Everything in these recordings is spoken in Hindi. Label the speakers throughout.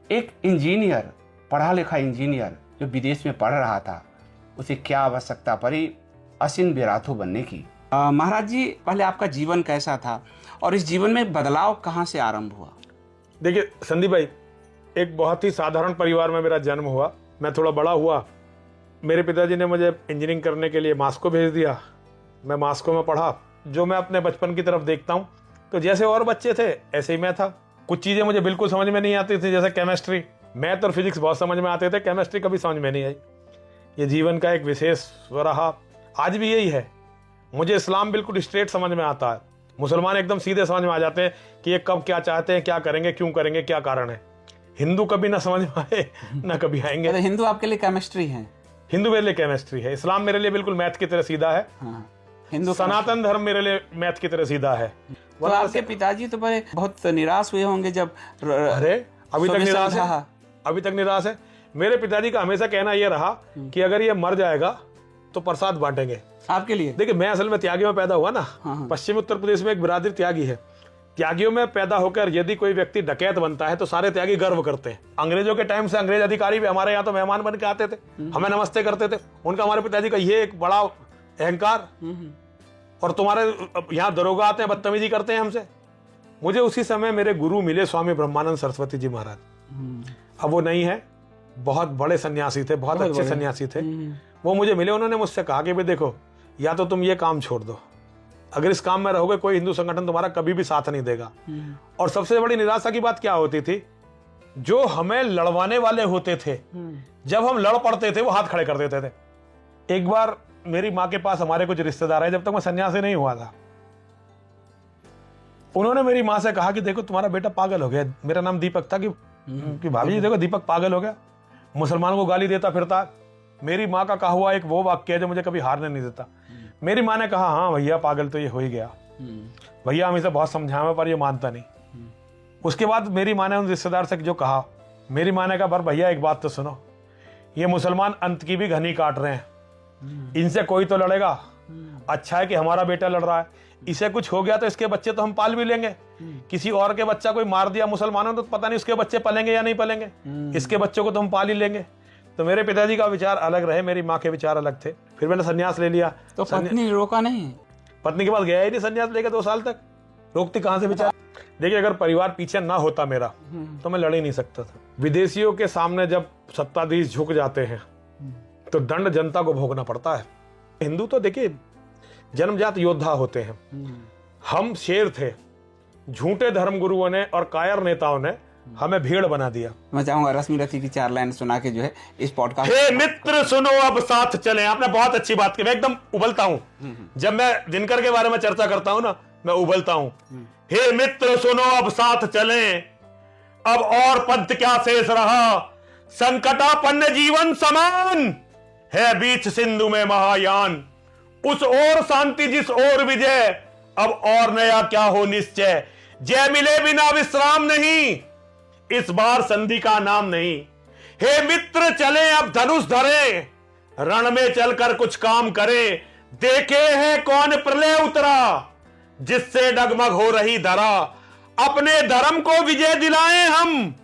Speaker 1: एक इंजीनियर, पढ़ा लिखा इंजीनियर जो विदेश में पढ़ रहा था, उसे क्या आवश्यकता पड़ी असिन बिराथू बनने की। महाराज जी, पहले आपका जीवन कैसा था और इस जीवन में बदलाव कहाँ से आरंभ हुआ?
Speaker 2: देखिए संदीप भाई, एक बहुत ही साधारण परिवार में मेरा जन्म हुआ। मैं थोड़ा बड़ा हुआ, मेरे पिताजी ने मुझे इंजीनियरिंग करने के लिए मास्को भेज दिया। मैं मास्को में पढ़ा। जो मैं अपने बचपन की तरफ देखता हूँ तो जैसे और बच्चे थे ऐसे ही मैं था। कुछ चीज़ें मुझे बिल्कुल समझ में नहीं आती थी, जैसे केमिस्ट्री। मैथ और फिजिक्स बहुत समझ में आते थे, केमिस्ट्री कभी समझ में नहीं आई। ये जीवन का एक विशेष रहा, आज भी यही है। मुझे इस्लाम बिल्कुल स्ट्रेट समझ में आता है, मुसलमान एकदम सीधे समझ में आ जाते हैं कि ये कब क्या चाहते हैं, क्या करेंगे, क्यों करेंगे, क्या कारण है। हिंदू कभी ना समझ में आए ना कभी आएंगे।
Speaker 1: हिंदू आपके लिए केमिस्ट्री है?
Speaker 2: हिंदू मेरे लिए केमिस्ट्री है। इस्लाम मेरे लिए बिल्कुल मैथ की तरह सीधा है।
Speaker 1: हिंदू
Speaker 2: सनातन धर्म मेरे लिए मैथ की तरह सीधा है।
Speaker 1: तो आपके पिताजी तो बड़े बहुत निराश हुए होंगे जब
Speaker 2: अरे अभी तक निराश है, अभी तक निराश है। मेरे पिताजी का हमेशा कहना यह रहा कि अगर ये मर जाएगा तो प्रसाद बांटेंगे
Speaker 1: आपके लिए।
Speaker 2: देखिए, मैं असल में त्यागी में पैदा हुआ ना। पश्चिमी उत्तर प्रदेश में एक बिरादरी त्यागी है। त्यागियों में पैदा होकर यदि कोई व्यक्ति डकैत बनता है तो सारे त्यागी गर्व करते हैं। अंग्रेजों के टाइम से अंग्रेज अधिकारी भी हमारे यहाँ तो मेहमान बन के आते थे, हमें नमस्ते करते थे। उनका हमारे पिताजी का ये एक बड़ा अहंकार। और तुम्हारे यहाँ दरोगा आते हैं, बदतमीजी करते हैं हमसे। मुझे उसी समय मेरे गुरु मिले स्वामी ब्रह्मानंद सरस्वती जी महाराज। अब वो नहीं है, बहुत बड़े सन्यासी थे, बहुत अच्छे सन्यासी थे। वो मुझे मिले, उन्होंने मुझसे कहा कि भाई देखो, या तो तुम ये काम छोड़ दो, अगर इस काम में रहोगे कोई हिंदू संगठन तुम्हारा कभी भी साथ नहीं देगा। और सबसे बड़ी निराशा की बात क्या होती थी, जो हमें लड़वाने वाले होते थे, जब हम लड़ पड़ते थे वो हाथ खड़े कर देते थे। एक बार मेरी माँ के पास हमारे कुछ रिश्तेदार आए, जब तक मैं सन्यासी नहीं हुआ था। उन्होंने मेरी माँ से कहा कि देखो तुम्हारा बेटा पागल हो गया। मेरा नाम दीपक था कि भाभी जी देखो दीपक पागल हो गया, मुसलमानों को गाली देता फिरता। मेरी माँ का कहा हुआ एक वो वाक्य है जो मुझे कभी हारने नहीं देता। मेरी माँ ने कहा हाँ भैया पागल तो ये हो ही गया, भैया हम इसे बहुत समझाया पर ये मानता नहीं। उसके बाद मेरी माँ ने उन रिश्तेदार से जो कहा, मेरी माँ ने कहा पर भैया एक बात तो सुनो, ये मुसलमान अंत की भी घनी काट रहे हैं, इनसे कोई तो लड़ेगा। अच्छा है कि हमारा बेटा लड़ रहा है, इसे कुछ हो गया तो इसके बच्चे तो हम पाल भी लेंगे। किसी और के बच्चा कोई मार दिया मुसलमानों तो पता नहीं उसके बच्चे पलेंगे या नहीं पलेंगे, इसके बच्चों को तो हम पाल ही लेंगे। तो मेरे पिताजी का विचार अलग रहे, मेरी माँ के विचार अलग थे। फिर मैंने सन्यास ले लिया।
Speaker 1: तो पत्नी रोका नहीं?
Speaker 2: पत्नी के पास गया ही नहीं सन्यास लेकर 2 साल तक, रोकती कहां से विचार। देखिए अगर परिवार पीछे ना होता मेरा तो मैं लड़ ही नहीं सकता था। विदेशियों के सामने जब सत्ताधीश झुक जाते हैं तो दंड जनता को भोगना पड़ता है। हिंदू तो देखिए जन्मजात योद्धा होते हैं, हम शेर थे। झूठे धर्मगुरुओं ने और कायर नेताओं ने हमें भीड़ बना दिया।
Speaker 1: मैं चाहूंगा रश्मि रथी की 4 लाइन सुना के जो है इस पॉडकास्ट।
Speaker 2: हे मित्र सुनो अब साथ चले। आपने बहुत अच्छी बात की, मैं एकदम उबलता हूँ जब मैं दिनकर के बारे में चर्चा करता हूँ ना, मैं उबलता हूँ। हे मित्र सुनो अब साथ चले, अब और पंथ क्या शेष रहा, संकटापन्न जीवन समान है बीच सिंधु में महायान। उस ओर शांति जिस ओर विजय, अब और नया क्या हो निश्चय। जय मिले बिना विश्राम नहीं, इस बार संधि का नाम नहीं। हे मित्र चले अब धनुष धरे, रण में चलकर कुछ काम करें। देखे हैं कौन प्रलय उतरा, जिससे डगमग हो रही धरा। अपने धर्म को विजय दिलाएं हम,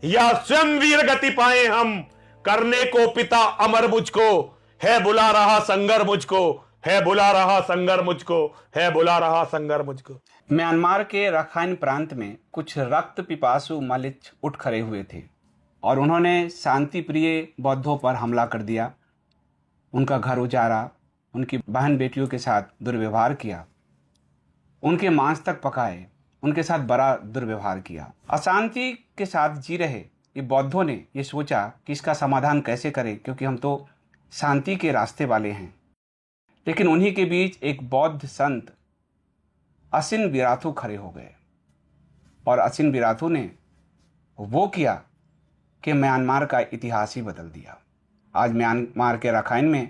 Speaker 2: या स्वयं वीर गति पाए हम। करने को पिता अमर मुझको, है बुला रहा संगर मुझको, है बुला रहा संगर मुझको, है बुला रहा संगर मुझको।
Speaker 1: म्यांमार के रखाइन प्रांत में कुछ रक्त पिपासु मलिच्छ उठ खड़े हुए थे और उन्होंने शांति प्रिय बौद्धों पर हमला कर दिया, उनका घर उजाड़ा, उनकी बहन बेटियों के साथ दुर्व्यवहार किया, उनके मांस तक पकाए, उनके साथ बड़ा दुर्व्यवहार किया। अशांति के साथ जी रहे ये बौद्धों ने ये सोचा कि इसका समाधान कैसे करें, क्योंकि हम तो शांति के रास्ते वाले हैं। लेकिन उन्हीं के बीच एक बौद्ध संत असिन बिराथू खड़े हो गए और असिन बिराथू ने वो किया कि म्यांमार का इतिहास ही बदल दिया। आज म्यांमार के रखाइन में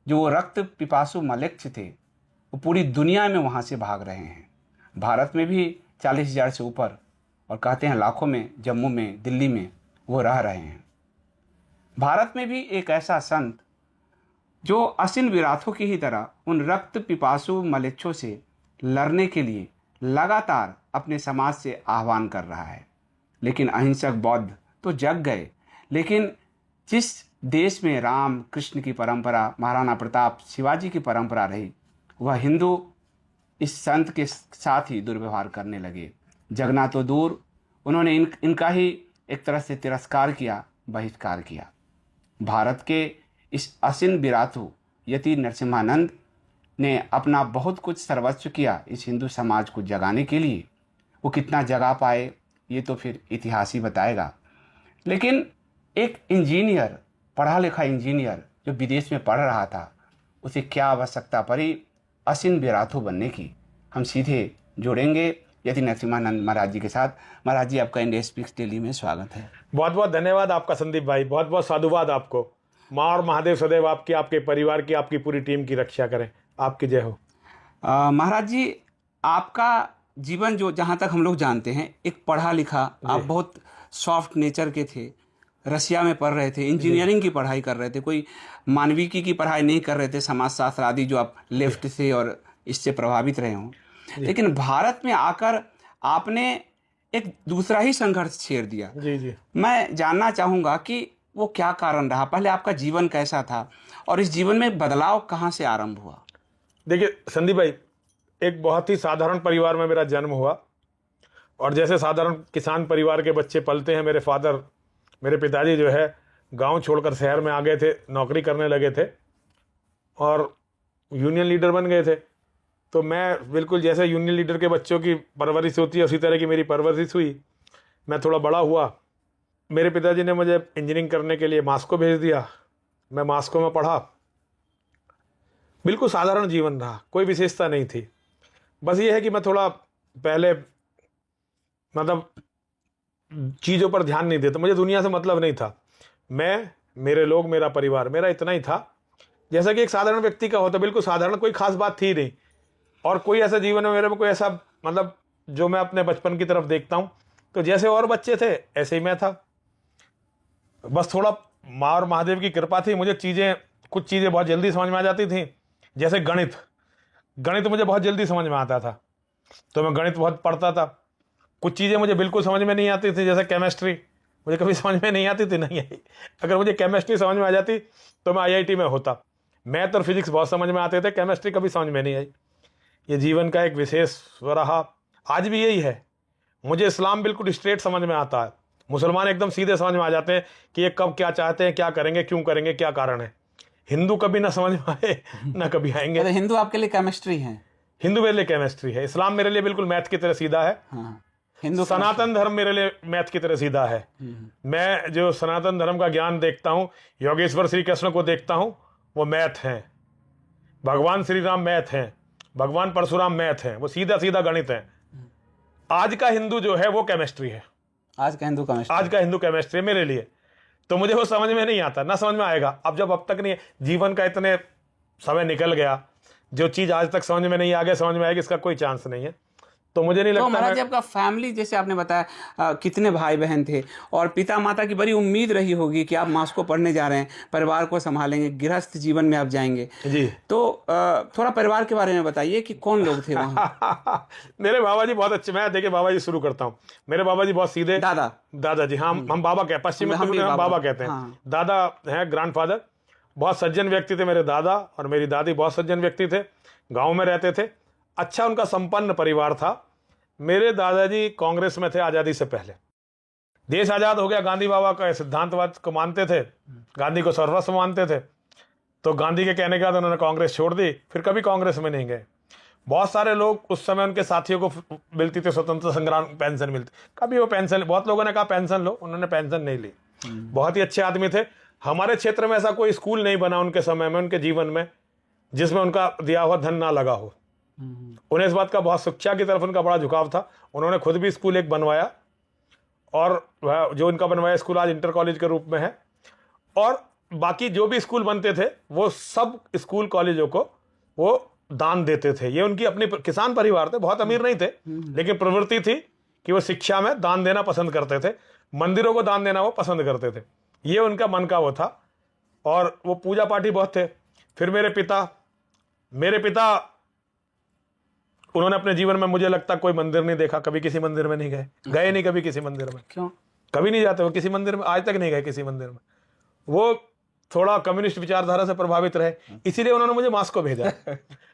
Speaker 1: जो रक्त पिपासु मलिच्छ थे वो पूरी दुनिया में वहाँ से भाग रहे हैं। भारत में भी 40,000 से ऊपर और कहते हैं लाखों में जम्मू में, दिल्ली में वो रह रहे हैं। भारत में भी एक ऐसा संत जो असिन बिराथू की ही तरह उन रक्त पिपासु मलिच्छों से लड़ने के लिए लगातार अपने समाज से आह्वान कर रहा है। लेकिन अहिंसक बौद्ध तो जग गए। लेकिन जिस देश में राम कृष्ण की परंपरा, महाराणा प्रताप शिवाजी की परंपरा रही, वह हिंदू इस संत के साथ ही दुर्व्यवहार करने लगे। जगना तो दूर, उन्होंने इनका ही एक तरह से तिरस्कार किया, बहिष्कार किया। भारत के इस असीम विरातु यति नरसिम्हानंद ने अपना बहुत कुछ सर्वस्व किया इस हिंदू समाज को जगाने के लिए। वो कितना जगा पाए ये तो फिर इतिहास ही बताएगा। लेकिन एक इंजीनियर, पढ़ा लिखा इंजीनियर जो विदेश में पढ़ रहा था, उसे क्या आवश्यकता पड़ी असीम विराथु बनने की? हम सीधे जोड़ेंगे यति नरसिम्हानंद महाराज जी के साथ। महाराज जी, आपका इंडिया स्पीक्स डेली में स्वागत है।
Speaker 2: बहुत बहुत धन्यवाद आपका संदीप भाई, बहुत बहुत साधुवाद आपको। माँ और महादेव सदैव आपकी, आपके परिवार की, आपकी पूरी टीम की रक्षा करें। आपकी जय हो।
Speaker 1: महाराज जी, आपका जीवन जो जहाँ तक हम लोग जानते हैं, एक पढ़ा लिखा, आप बहुत सॉफ्ट नेचर के थे, रसिया में पढ़ रहे थे, इंजीनियरिंग की पढ़ाई कर रहे थे, कोई मानविकी की पढ़ाई नहीं कर रहे थे, समाजशास्त्र आदि जो आप लेफ्ट से और इससे प्रभावित रहे हों। लेकिन भारत में आकर आपने एक दूसरा ही संघर्ष छेड़ दिया।
Speaker 2: जी।
Speaker 1: मैं जानना चाहूँगा कि वो क्या कारण रहा, पहले आपका जीवन कैसा था और इस जीवन में बदलाव कहाँ से आरंभ हुआ?
Speaker 2: देखिए संदीप भाई, एक बहुत ही साधारण परिवार में मेरा जन्म हुआ, और जैसे साधारण किसान परिवार के बच्चे पलते हैं, मेरे पिताजी जो है गांव छोड़कर शहर में आ गए थे, नौकरी करने लगे थे और यूनियन लीडर बन गए थे। तो मैं बिल्कुल जैसे यूनियन लीडर के बच्चों की परवरिश होती है, उसी तरह की मेरी परवरिश हुई। मैं थोड़ा बड़ा हुआ, मेरे पिताजी ने मुझे इंजीनियरिंग करने के लिए मॉस्को भेज दिया। मैं मॉस्को में पढ़ा। बिल्कुल साधारण जीवन रहा, कोई विशेषता नहीं थी। बस ये है कि मैं थोड़ा पहले मतलब चीज़ों पर ध्यान नहीं देता, मुझे दुनिया से मतलब नहीं था। मैं, मेरे लोग, मेरा परिवार, मेरा इतना ही था, जैसा कि एक साधारण व्यक्ति का होता। बिल्कुल साधारण, कोई खास बात थी नहीं। और कोई ऐसा जीवन में मेरे में कोई ऐसा मतलब जो मैं अपने बचपन की तरफ देखता हूँ, तो जैसे और बच्चे थे ऐसे ही मैं था। बस थोड़ा माँ और महादेव की कृपा थी, मुझे कुछ चीज़ें बहुत जल्दी समझ में आ जाती थी। जैसे गणित मुझे बहुत जल्दी समझ में आता था, तो मैं गणित बहुत पढ़ता था। कुछ चीज़ें मुझे बिल्कुल समझ में नहीं आती थी, जैसे केमिस्ट्री मुझे कभी समझ में नहीं आती थी, नहीं आई। अगर मुझे केमिस्ट्री समझ में आ जाती तो मैं IIT में होता। मैथ और फिजिक्स बहुत समझ में आते थे, केमिस्ट्री कभी समझ में नहीं आई। ये जीवन का एक विशेष रहा, आज भी यही है। मुझे इस्लाम बिल्कुल स्ट्रेट समझ में आता है, मुसलमान एकदम सीधे समझ में आ जाते हैं कि ये कब क्या चाहते हैं, क्या करेंगे, क्यों करेंगे, क्या कारण है। हिंदू कभी ना समझ में आए, ना कभी आएंगे।
Speaker 1: तो हिंदू आपके लिए केमिस्ट्री है?
Speaker 2: हिंदू मेरे लिए केमिस्ट्री है। इस्लाम मेरे लिए बिल्कुल मैथ की तरह सीधा है।
Speaker 1: हाँ। हिंदू
Speaker 2: सनातन धर्म मेरे लिए मैथ की तरह सीधा है। मैं जो सनातन धर्म का ज्ञान देखता हूँ, योगेश्वर श्री कृष्ण को देखता हूँ, वो मैथ हैं। भगवान श्री राम मैथ हैं, भगवान परशुराम मैथ हैं, वो सीधा सीधा गणित है। आज का हिंदू जो है वो केमिस्ट्री है।
Speaker 1: आज का हिंदू
Speaker 2: केमिस्ट्री है मेरे लिए। तो मुझे वो समझ में नहीं आता, ना समझ में आएगा। अब तक नहीं, जीवन का इतने समय निकल गया, जो चीज़ आज तक समझ में नहीं आ गया, समझ में आएगी इसका कोई चांस नहीं है। तो मुझे नहीं लगता।
Speaker 1: महाराज जी, आपका फैमिली, जैसे आपने बताया कितने भाई बहन थे, और पिता माता की बड़ी उम्मीद रही होगी कि आप मॉस्को पढ़ने जा रहे हैं, परिवार को संभालेंगे, गृहस्थ जीवन में आप जाएंगे जी। तो थोड़ा परिवार के बारे में बताइए कि कौन लोग थे वहाँ?
Speaker 2: मेरे बाबा जी बहुत अच्छे। मैं देखिए बाबा जी शुरू करता हूँ। मेरे बाबा जी बहुत सीधे। दादा जी, हाँ, हम बाबा कहते, पश्चिम में हम बाबा कहते हैं। हाँ। दादा है ग्रैंडफादर, बहुत सज्जन व्यक्ति थे मेरे दादा, और मेरी दादी बहुत सज्जन व्यक्ति थे, गाँव में रहते थे। अच्छा उनका संपन्न परिवार था। मेरे दादाजी कांग्रेस में थे आज़ादी से पहले। देश आज़ाद हो गया, गांधी बाबा का सिद्धांतवाद को मानते थे, गांधी को सर्वस्व मानते थे। तो गांधी के कहने के बाद उन्होंने कांग्रेस छोड़ दी, फिर कभी कांग्रेस में नहीं गए। बहुत सारे लोग उस समय उनके साथियों को मिलती थी स्वतंत्रता संग्राम पेंशन मिलती, कभी वो पेंशन, बहुत लोगों ने कहा पेंशन लो, उन्होंने पेंशन नहीं ली। बहुत ही अच्छे आदमी थे। हमारे क्षेत्र में ऐसा कोई स्कूल नहीं बना उनके समय में, उनके जीवन में, जिसमें उनका दिया हुआ धन ना लगा हो। उन्हें इस बात का बहुत, शिक्षा की तरफ उनका बड़ा झुकाव था। उन्होंने खुद भी स्कूल एक बनवाया, और जो उनका बनवाया स्कूल आज इंटर कॉलेज के रूप में है। और बाकी जो भी स्कूल बनते थे वो सब स्कूल कॉलेजों को वो दान देते थे। ये उनकी अपनी, किसान परिवार थे, बहुत अमीर नहीं थे, लेकिन प्रवृत्ति थी कि वो शिक्षा में दान देना पसंद करते थे, मंदिरों को दान देना वो पसंद करते थे। ये उनका मन का वो था, और वो पूजा पाठी बहुत थे। फिर मेरे पिता उन्होंने अपने जीवन में, मुझे लगता, कोई मंदिर नहीं देखा, कभी किसी मंदिर में नहीं गए नहीं कभी किसी मंदिर में।
Speaker 1: क्यों?
Speaker 2: कभी नहीं जाते वो किसी मंदिर में, आज तक नहीं गए किसी मंदिर में। वो थोड़ा कम्युनिस्ट विचारधारा से प्रभावित रहे, इसीलिए उन्होंने मुझे मॉस्को भेजा।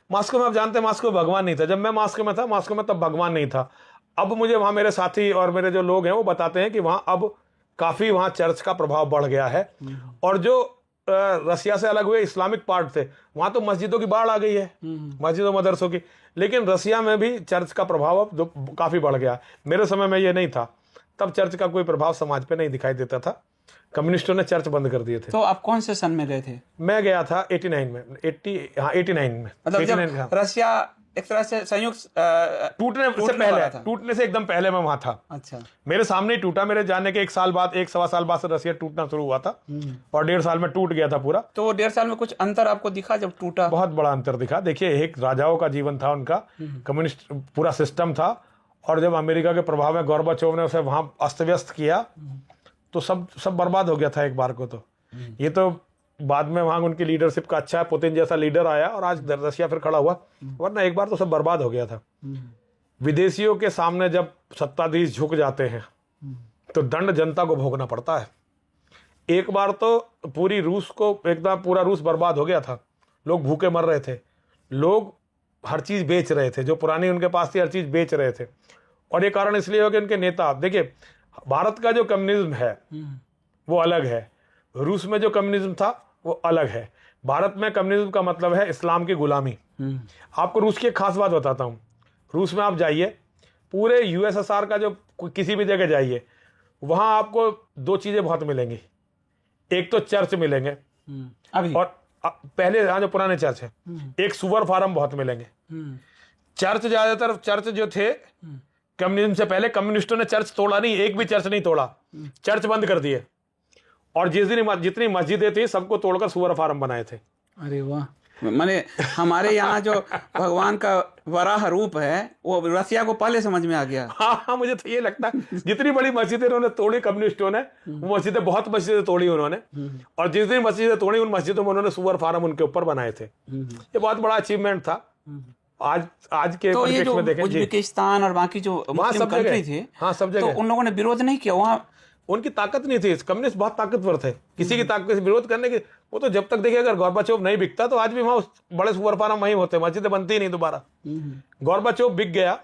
Speaker 2: मॉस्को में आप जानते हैं मॉस्को भगवान नहीं था। जब मैं मॉस्को में था, मॉस्को में तब भगवान नहीं था। अब मुझे वहाँ मेरे साथी और मेरे जो लोग हैं वो बताते हैं कि वहाँ अब काफ़ी वहाँ चर्च का प्रभाव बढ़ गया है। और जो रसिया से अलग हुए इस्लामिक पार्ट थे, वहाँ तो मस्जिदों की बाढ़ आ गई है, मस्जिदों मदरसों की। लेकिन रसिया में भी चर्च का प्रभाव अब काफ़ी बढ़ गया। मेरे समय में ये नहीं था, तब चर्च का कोई प्रभाव समाज पे नहीं दिखाई देता था। कम्युनिस्टों ने चर्च बंद कर दिए थे।
Speaker 1: तो आप कौन से सन में गए थे?
Speaker 2: मैं गया था 89 में, 89 में।
Speaker 1: मतलब
Speaker 2: 89
Speaker 1: जब
Speaker 2: हाँ।
Speaker 1: रसिया एक तरह से संयुक्त
Speaker 2: टूटने से एकदम पहले मैं वहां था।
Speaker 1: अच्छा।
Speaker 2: मेरे सामने ही टूटा। मेरे जाने के 1 साल बाद, 1 सवा साल बाद से रसिया टूटना शुरू हुआ था और 1.5 साल में टूट गया था पूरा।
Speaker 1: तो 1.5 साल में कुछ अंतर आपको दिखा जब टूटा?
Speaker 2: बहुत बड़ा अंतर दिखा। देखिए, एक राजाओं का जीवन था उनका, कम्युनिस्ट पूरा सिस्टम था, और जब अमेरिका के प्रभाव में गोर्बाचोव ने उसे वहां अस्त व्यस्त किया तो सब बर्बाद हो गया था एक बार को। तो ये तो बाद में वहां उनकी लीडरशिप का अच्छा, पुतिन जैसा लीडर आया और आज रसिया फिर खड़ा हुआ, वरना एक बार तो सब बर्बाद हो गया था। विदेशियों के सामने जब सत्ताधीश झुक जाते हैं तो दंड जनता को भोगना पड़ता है। एक बार तो पूरी रूस को एकदम पूरा रूस बर्बाद हो गया था। लोग भूखे मर रहे थे, लोग हर चीज बेच रहे थे, जो पुरानी उनके पास थी हर चीज बेच रहे थे। और ये कारण इसलिए हो कि उनके नेता, देखिए भारत का जो कम्युनिज्म है वो अलग है, रूस में जो कम्युनिज्म था वो अलग है। भारत में कम्युनिज्म का मतलब है इस्लाम की गुलामी। आपको रूस की एक खास बात बताता हूँ। रूस में आप जाइए, पूरे यूएसएसआर का जो किसी भी जगह जाइए, वहां आपको 2 चीजें बहुत मिलेंगी। एक तो चर्च मिलेंगे
Speaker 1: अभी,
Speaker 2: और पहले यहाँ जो पुराने चर्च है, एक सुअर फार्म बहुत मिलेंगे। चर्च ज्यादातर, चर्च जो थे कम्युनिज्म से पहले, कम्युनिस्टों ने चर्च तोड़ा नहीं, एक भी चर्च नहीं तोड़ा, चर्च बंद कर दिए। और जिस दिन जितनी मस्जिदें थी सबको तोड़कर सुअर फार्म बनाए थे।
Speaker 1: अरे वाह, माने हमारे यहाँ जो भगवान का वराह रूप है वो रसिया को पहले समझ में आ गया।
Speaker 2: हाँ, मुझे तो ये लगता है जितनी बड़ी मस्जिदें उन्होंने तोड़ी कम्युनिस्टों ने, वो मस्जिदें, बहुत मस्जिदें तोड़ी उन्होंने, और जिस दिन मस्जिदें तोड़ी उन मस्जिदों में उन्होंने सुअर फार्म उनके ऊपर बनाए थे। ये बहुत बड़ा अचीवमेंट था। आज के
Speaker 1: तो ये जो
Speaker 2: में देखें,
Speaker 1: उज्बेकिस्तान और बाकी जो मुस्लिम कंट्री थे,
Speaker 2: हाँ सब
Speaker 1: तो
Speaker 2: जगह
Speaker 1: उन लोगों ने विरोध नहीं किया। वहाँ
Speaker 2: उनकी ताकत नहीं थी। कम्युनिस्ट बहुत ताकतवर थे, किसी की ताकत से विरोध करने की। वो तो जब तक देखिए, अगर गोर्बाचोव नहीं बिकता तो आज भी वहां बड़े सुअर फार्म वहीं होते, मस्जिदें बनती ही नहीं दोबारा। गोर्बाचोव बिक गया,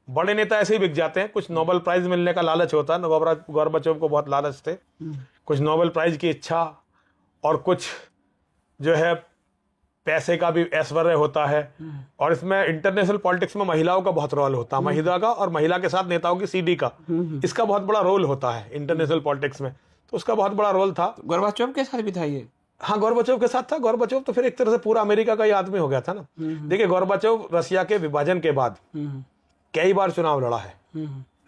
Speaker 2: बड़े नेता ऐसे ही बिक जाते हैं। कुछ नोबेल प्राइज मिलने का लालच होता है, गोर्बाचोव को बहुत लालच थे, कुछ नोबेल प्राइज की इच्छा, और कुछ जो है पैसे का भी ऐश्वर्य होता है। और इसमें इंटरनेशनल पॉलिटिक्स में महिलाओं का बहुत रोल होता है, महिला का, और महिला के साथ नेताओं की सीडी का, इसका बहुत बड़ा रोल होता है इंटरनेशनल पॉलिटिक्स में। तो उसका बहुत बड़ा रोल था।
Speaker 1: गोर्बाचोव के साथ भी था ये?
Speaker 2: हाँ, गोर्बाचोव के साथ था। गोर्बाचोव तो फिर एक तरह से पूरा अमेरिका का ही आदमी हो गया था ना। देखिए, गोर्बाचोव रसिया के विभाजन के बाद कई बार चुनाव लड़ा है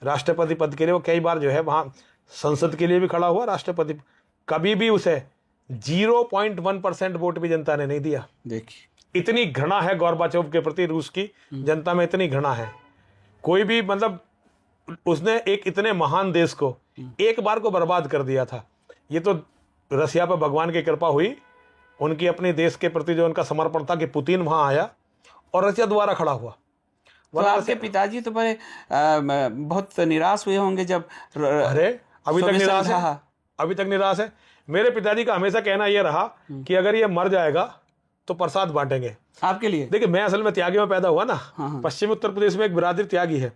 Speaker 2: राष्ट्रपति पद के लिए। वो कई बार जो है वहां संसद के लिए भी खड़ा हुआ, राष्ट्रपति। कभी भी उसे 0.1% वोट भी जनता ने नहीं दिया। देखिए, इतनी घृणा है गोर्बाचोव के प्रति, रूस की जनता में इतनी घृणा है। कोई भी, मतलब उसने एक इतने महान देश को एक बार को बर्बाद कर दिया था। ये तो रसिया पर भगवान की कृपा हुई, उनकी अपने देश के प्रति जो उनका समर्पण था, कि पुतिन वहां आया और रसिया दोबारा खड़ा हुआ।
Speaker 1: तो आपके पिताजी तो बड़े बहुत निराश हुए होंगे जब?
Speaker 2: अरे अभी तक निराश है, अभी तक निराश है। मेरे पिताजी का हमेशा कहना यह रहा कि अगर ये मर जाएगा तो प्रसाद बांटेंगे।
Speaker 1: आपके लिए?
Speaker 2: देखिए, मैं असल में त्यागियों में पैदा हुआ ना। पश्चिमी उत्तर प्रदेश में एक बिरादरी त्यागी है।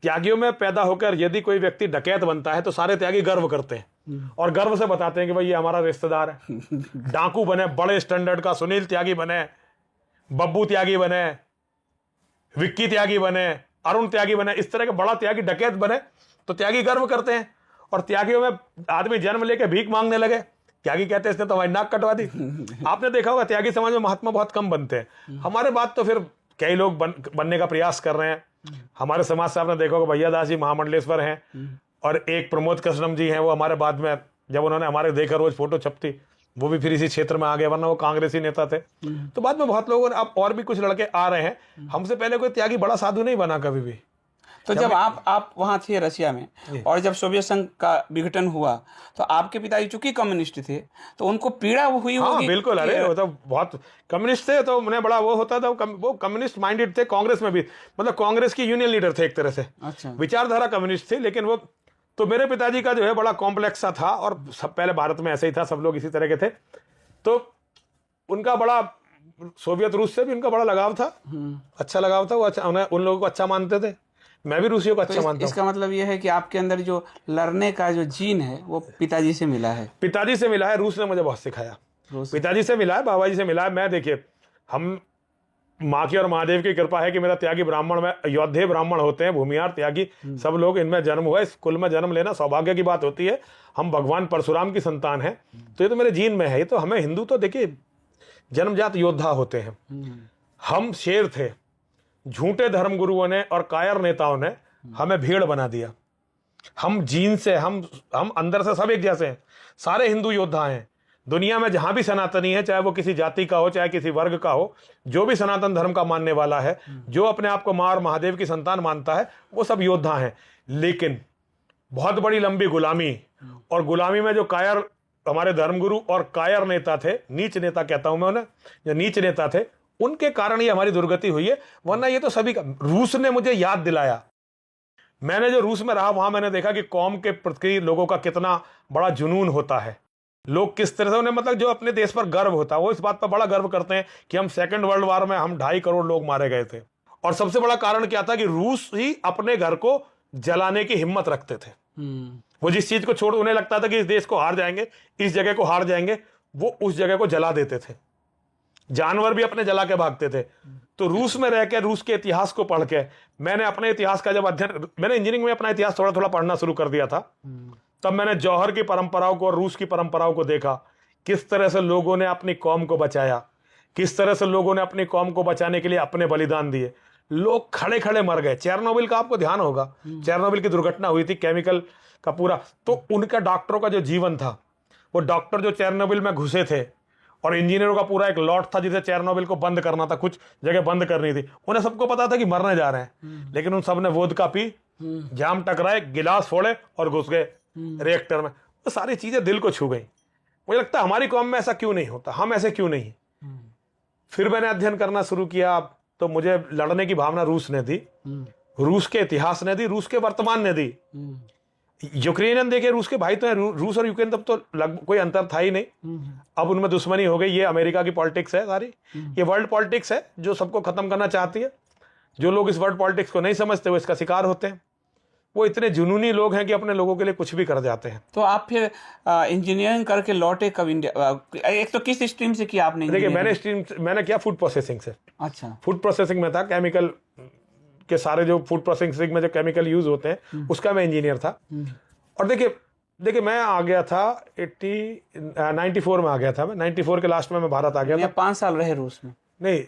Speaker 2: त्यागियों में पैदा होकर यदि कोई व्यक्ति डकैत बनता है तो सारे त्यागी गर्व करते हैं और गर्व से बताते हैं कि भाई ये हमारा रिश्तेदार है। डाकू बने बड़े स्टैंडर्ड का, सुनील त्यागी बने, बब्बू त्यागी बने, विक्की त्यागी बने, अरुण त्यागी बने, इस तरह के बड़ा त्यागी डकैत बने तो त्यागी गर्व करते हैं। और त्यागियों में आदमी जन्म लेके भीख मांगने लगे, त्यागी कहते हैं इसने तो हमारी नाक कटवा दी। आपने देखा होगा त्यागी समाज में महात्मा बहुत कम बनते हैं। हमारे बाद तो फिर कई लोग बनने का प्रयास कर रहे हैं। हमारे समाज से आपने देखा होगा भैया दास जी महामंडलेश्वर हैं, और एक प्रमोद कृष्णम जी हैं, वो हमारे बाद में जब उन्होंने हमारे देखा रोज फोटो छपती, वो भी फिर इसी क्षेत्र में आ गए, वरना वो कांग्रेसी नेता थे। तो बाद में बहुत लोगों ने, अब और भी कुछ लड़के आ रहे हैं। हमसे पहले कोई त्यागी बड़ा साधु नहीं बना कभी भी।
Speaker 1: तो जब आप वहां थे रसिया में, और जब सोवियत संघ का विघटन हुआ, तो आपके पिताजी चूंकि कम्युनिस्ट थे तो उनको पीड़ा हुई होगी?
Speaker 2: हाँ बिल्कुल। अरे वो तो बहुत कम्युनिस्ट थे, तो उन्हें बड़ा वो होता था। वो कम्युनिस्ट माइंडेड थे, कांग्रेस में भी, मतलब कांग्रेस की यूनियन लीडर थे एक तरह से।
Speaker 1: अच्छा।
Speaker 2: विचारधारा कम्युनिस्ट थी, लेकिन वो तो मेरे पिताजी का जो है बड़ा कॉम्प्लेक्स सा था, और सब पहले भारत में ऐसे ही था, सब लोग इसी तरह के थे। तो उनका बड़ा सोवियत रूस से भी उनका बड़ा लगाव था, अच्छा लगाव था। वो अच्छा, उन लोगों को अच्छा मानते थे, मैं भी रूसियों को अच्छा मानता हूँ।
Speaker 1: इसका मतलब यह है कि आपके अंदर जो लड़ने का जो जीन है वो पिताजी से मिला है।
Speaker 2: पिताजी से मिला है, रूस ने मुझे बहुत सिखाया। पिताजी से मिला है, बाबा जी से मिला है। मैं देखिए, हम माँ की और महादेव की कृपा है कि मेरा त्यागी ब्राह्मण में, योद्धे ब्राह्मण होते हैं, भूमिहार त्यागी सब लोग, इनमें जन्म हुआ। इस कुल में जन्म लेना सौभाग्य की बात होती है। हम भगवान परशुराम की संतान है, तो ये तो मेरे जीन में है। ये तो हमें हिंदू तो देखिए जन्मजात योद्धा होते हैं। हम शेर थे, झूठे धर्मगुरुओं ने और कायर नेताओं ने हमें भीड़ बना दिया। हम जीन से, हम अंदर से सब एक जैसे हैं, सारे हिंदू योद्धा हैं। दुनिया में जहां भी सनातनी है, चाहे वो किसी जाति का हो, चाहे किसी वर्ग का हो, जो भी सनातन धर्म का मानने वाला है, जो अपने आप को मां और महादेव की संतान मानता है, वो सब योद्धा हैं। लेकिन बहुत बड़ी लंबी गुलामी, और गुलामी में जो कायर हमारे धर्मगुरु और कायर नेता थे, नीच नेता कहता हूं मैं उन्हें, जो नीच नेता थे, उनके कारण ये हमारी दुर्गति हुई है। वरना ये तो सभी का, रूस ने मुझे याद दिलाया। मैंने जो रूस में रहा, वहां मैंने देखा कि कौम के प्रति लोगों का कितना बड़ा जुनून होता है। लोग किस तरह से, उन्हें मतलब जो अपने देश पर गर्व होता है, वो इस बात पर बड़ा गर्व करते हैं कि हम सेकंड वर्ल्ड वॉर में हम 2.5 करोड़ लोग मारे गए थे। और सबसे बड़ा कारण क्या था कि रूस ही अपने घर को जलाने की हिम्मत रखते थे। वो जिस चीज को छोड़, उन्हें लगता था कि इस देश को हार जाएंगे, इस जगह को हार जाएंगे, वो उस जगह को जला देते थे। जानवर भी अपने जला के भागते थे। तो रूस में रह के, रूस के इतिहास को पढ़ के, मैंने अपने इतिहास का जब अध्ययन, मैंने इंजीनियरिंग में अपना इतिहास थोड़ा थोड़ा पढ़ना शुरू कर दिया था, तब मैंने जौहर की परंपराओं को और रूस की परंपराओं को देखा। किस तरह से लोगों ने अपनी कौम को बचाया, किस तरह से लोगों ने अपनी कौम को बचाने के लिए अपने बलिदान दिए। लोग खड़े खड़े मर गए। चेरनोबिल का आपको ध्यान होगा, चेरनोबिल की दुर्घटना हुई थी, केमिकल का पूरा, तो उनका डॉक्टरों का जो जीवन था, वो डॉक्टर जो चेरनोबिल में घुसे थे, और इंजीनियरों का पूरा एक लॉट था जिसे चेरनोबिल को बंद करना था, कुछ जगह बंद करनी थी। उन्हें सबको पता था कि मरने जा रहे हैं, लेकिन उन सब ने वोदका पी, जाम टकराए, गिलास फोड़े और घुस गए रिएक्टर में। वो सारी चीजें दिल को छू गई। मुझे लगता है हमारी कौम में ऐसा क्यों नहीं होता, हम ऐसे क्यों नहीं। फिर मैंने अध्ययन करना शुरू किया, तो मुझे लड़ने की भावना रूस ने दी, रूस के इतिहास ने दी, रूस के वर्तमान ने दी। यूक्रेनियन देखे, रूस के भाई तो हैं, रूस और यूक्रेन तब तो कोई अंतर था ही नहीं। अब उनमें दुश्मनी हो गई। ये अमेरिका की पॉलिटिक्स है सारी, ये वर्ल्ड पॉलिटिक्स है जो सबको खत्म करना चाहती है। जो लोग इस वर्ल्ड पॉलिटिक्स को नहीं समझते, वो इसका शिकार होते हैं। वो इतने जुनूनी लोग हैं कि अपने लोगों के लिए कुछ भी कर जाते हैं।
Speaker 1: तो आप फिर इंजीनियरिंग करके लौटे कब इंडिया? एक तो किस स्ट्रीम से किया आपने?
Speaker 2: देखिए, मैंने किया फूड प्रोसेसिंग से।
Speaker 1: अच्छा,
Speaker 2: फूड प्रोसेसिंग में था, केमिकल के सारे जो फूड प्रोसेसिंग में जो केमिकल यूज होते हैं, उसका मैं इंजीनियर था। और देखिए मैं आ गया था 94 में आ गया था मैं, 94 के लास्ट में मैं भारत आ गया था।
Speaker 1: 5 साल रहे रूस में?
Speaker 2: नहीं,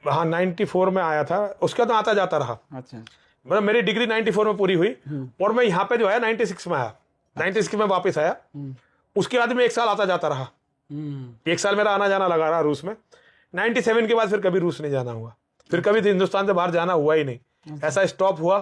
Speaker 2: हाँ 94 में आया था, उसका तो आता जाता रहा।
Speaker 1: अच्छा,
Speaker 2: मतलब मेरी डिग्री 94 में पूरी हुई, और मैं यहाँ पे जो है 96 में आया, 96 में वापस आया। उसके बाद में 1 साल आता जाता रहा, 1 साल मेरा आना जाना लगा रहा रूस में। 97 के बाद फिर कभी रूस नहीं जाना हुआ, फिर कभी हिंदुस्तान से बाहर जाना हुआ ही नहीं। ऐसा स्टॉप हुआ,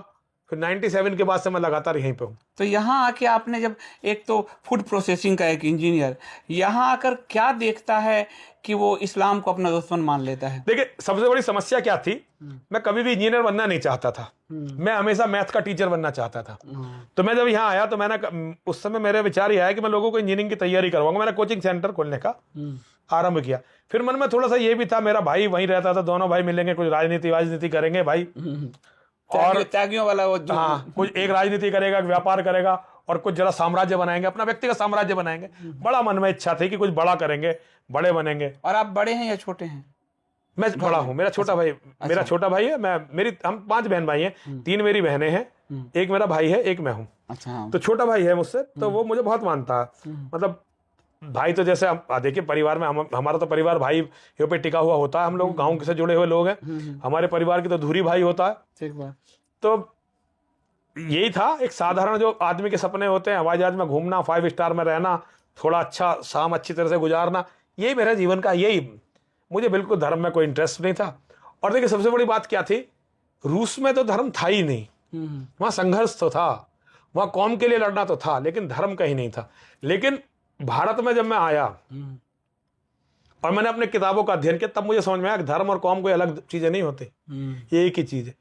Speaker 2: फिर 97 के बाद से मैं लगातार यहीं पे हूँ।
Speaker 1: तो यहाँ आके आपने जब, एक तो फूड प्रोसेसिंग का एक इंजीनियर, यहाँ आकर क्या देखता है कि वो इस्लाम को अपना दुश्मन मान लेता है?
Speaker 2: देखिए, सबसे बड़ी समस्या क्या थी, मैं कभी भी इंजीनियर बनना नहीं चाहता था, मैं हमेशा मैथ का टीचर बनना चाहता था। तो मैं जब यहाँ आया, तो मैंने उस समय मेरे विचार ये आया कि मैं लोगों को इंजीनियरिंग की तैयारी करवाऊंगा। मैंने कोचिंग सेंटर खोलने का आरंभ किया। फिर मन में थोड़ा सा ये भी था, मेरा भाई वहीं रहता था, दोनों भाई मिलेंगे, कुछ राजनीति करेंगे भाई, और
Speaker 1: त्यागियों वाला वो
Speaker 2: हाँ, कुछ एक राजनीति करेगा, व्यापार करेगा, और कुछ जरा साम्राज्य बनाएंगे, अपना व्यक्तिगत साम्राज्य बनाएंगे। बड़ा मन में इच्छा थी कि कुछ बड़ा करेंगे, बड़े बनेंगे।
Speaker 1: और आप बड़े हैं या छोटे हैं?
Speaker 2: मैं बड़ा हूँ, मेरा छोटा भाई, मेरा छोटा भाई है। हम 5 बहन भाई हैं, 3 मेरी बहनें हैं, एक मेरा भाई है, एक मैं हूँ।
Speaker 1: अच्छा,
Speaker 2: तो छोटा भाई है मुझसे, तो वो मुझे बहुत मानता है। मतलब भाई तो जैसे देखिए, परिवार में हमारा तो परिवार भाई पे टिका हुआ होता है। हम लोग गाँव से जुड़े हुए लोग हैं, हमारे परिवार की तो धुरी भाई होता है।
Speaker 1: ठीक बात।
Speaker 2: तो यही था, एक साधारण जो आदमी के सपने होते हैं, हवाई जहाज में घूमना, 5 स्टार में रहना, थोड़ा अच्छा शाम अच्छी तरह से गुजारना, यही मेरे जीवन का, यही। मुझे बिल्कुल धर्म में कोई इंटरेस्ट नहीं था। और देखिए, सबसे बड़ी बात क्या थी, रूस में तो धर्म था ही नहीं। वहाँ संघर्ष तो था, वहाँ कौम के लिए लड़ना तो था, लेकिन धर्म कहीं नहीं था। लेकिन भारत में जब मैं आया और मैंने अपने किताबों का अध्ययन किया, तब मुझे समझ में आया कि धर्म और कौम कोई अलग चीजें नहीं होती, ये एक ही चीज है।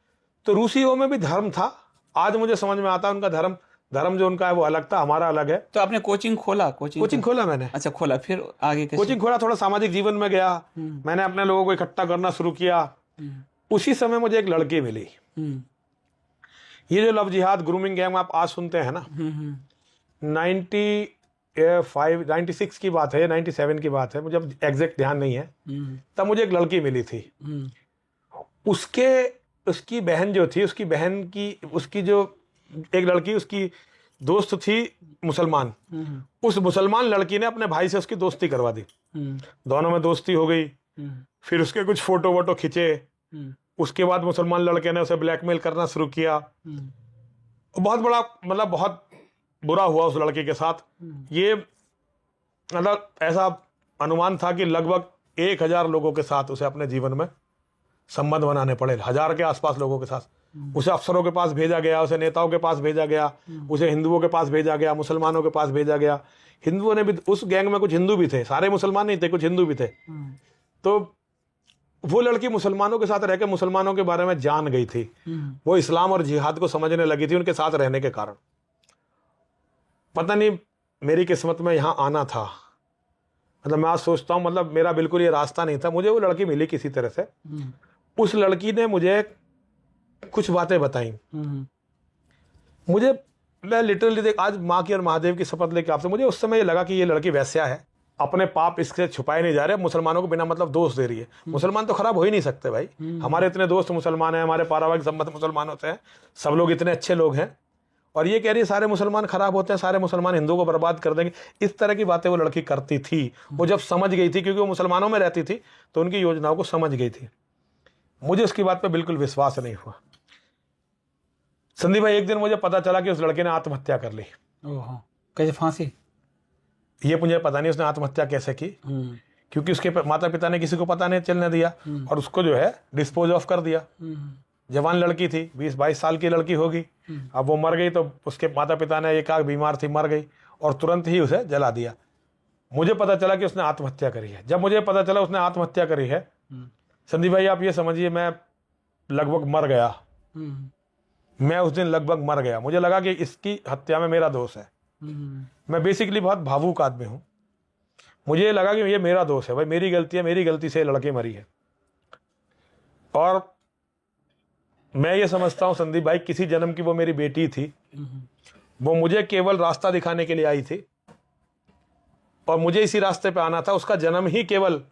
Speaker 2: तो रूसियों में भी धर्म था। आज मुझे समझ में आता है उनका धर्म धर्म जो उनका है वो अलग था, हमारा अलग है।
Speaker 1: तो आपने कोचिंग खोला? कोचिंग
Speaker 2: खोला मैंने।
Speaker 1: अच्छा, खोला, फिर आगे कैसे?
Speaker 2: कोचिंग खोला, थोड़ा सामाजिक जीवन में गया, मैंने अपने लोगों को इकट्ठा करना शुरू किया। उसी समय मुझे एक लड़की मिली। ये जो लव जिहाद ग्रूमिंग गैंग आप आज सुनते हैं ना, 96 की बात है, 97 की बात है, मुझे अब एग्जैक्ट ध्यान नहीं है। तब मुझे एक लड़की मिली थी। उसकी बहन जो थी, उसकी जो एक लड़की, उसकी दोस्त थी मुसलमान। उस मुसलमान लड़की ने अपने भाई से उसकी दोस्ती करवा दी। दोनों में दोस्ती हो गई। फिर उसके कुछ फोटो वोटो खींचे। उसके बाद मुसलमान लड़के ने उसे ब्लैकमेल करना शुरू किया। बहुत बड़ा, मतलब बहुत बुरा हुआ उस लड़के के साथ। ये मतलब ऐसा अनुमान था कि लगभग 1000 लोगों के साथ उसे अपने जीवन में संबंध बनाने पड़े, 1000 के आसपास लोगों के साथ। उसे अफसरों के पास भेजा गया, उसे नेताओं के पास भेजा गया, उसे हिंदुओं के पास भेजा गया, मुसलमानों के पास भेजा गया। हिंदुओं ने भी, उस गैंग में कुछ हिंदू भी थे, सारे मुसलमान नहीं थे, कुछ हिंदू भी थे। तो वो लड़की मुसलमानों के साथ रहकर मुसलमानों के बारे में जान गई थी। वो इस्लाम और जिहाद को समझने लगी थी उनके साथ रहने के कारण। पता नहीं मेरी किस्मत में यहाँ आना था। मतलब मैं आज सोचता हूँ, मतलब मेरा बिल्कुल ये रास्ता नहीं था। मुझे वो लड़की मिली किसी तरह से। उस लड़की ने मुझे कुछ बातें बताई। मैं लिटरली देख, आज माँ की और महादेव की शपथ लेके आपसे, मुझे उस समय ये लगा कि ये लड़की वैश्या है, अपने पाप इससे छुपाए नहीं जा रहे, मुसलमानों को बिना मतलब दोष दे रही है। मुसलमान तो खराब हो ही नहीं सकते भाई। हमारे इतने दोस्त मुसलमान हैं, हमारे पारिवारिक संबंध मुसलमानों से हैं, सब लोग इतने अच्छे लोग हैं, और ये कह रही है सारे मुसलमान खराब होते हैं, सारे मुसलमान हिंदुओं को बर्बाद कर देंगे। इस तरह की बातें वो लड़की करती थी। वो जब समझ गई थी, क्योंकि वो मुसलमानों में रहती थी, तो उनकी योजनाओं को समझ गई थी। मुझे उसकी बात पे बिल्कुल विश्वास नहीं हुआ। संदीप भाई, एक दिन मुझे पता चला कि उस लड़के ने आत्महत्या कर ली।
Speaker 1: कैसे? फांसी?
Speaker 2: ये मुझे पता नहीं उसने आत्महत्या कैसे की, क्योंकि उसके माता पिता ने किसी को पता नहीं चलने दिया, और उसको जो है डिस्पोज ऑफ कर दिया। जवान लड़की थी, 20-22 साल की लड़की होगी। अब वो मर गई, तो उसके माता पिता ने, एक आग बीमार थी, मर गई, और तुरंत ही उसे जला दिया। मुझे पता चला कि उसने आत्महत्या करी है। जब मुझे पता चला उसने आत्महत्या करी है, संदीप भाई आप ये समझिए, मैं लगभग मर गया। मैं उस दिन लगभग मर गया। मुझे लगा कि इसकी हत्या में मेरा दोष है। मैं बेसिकली बहुत भावुक आदमी हूं। मुझे ये लगा कि ये मेरा दोष है भाई, मेरी गलती है, मेरी गलती से लड़की मरी है। और मैं ये समझता हूं संदीप भाई, किसी जन्म की वो मेरी बेटी थी। वो मुझे केवल रास्ता दिखाने के लिए आई थी, और मुझे इसी रास्ते पे आना था। उसका जन्म ही केवल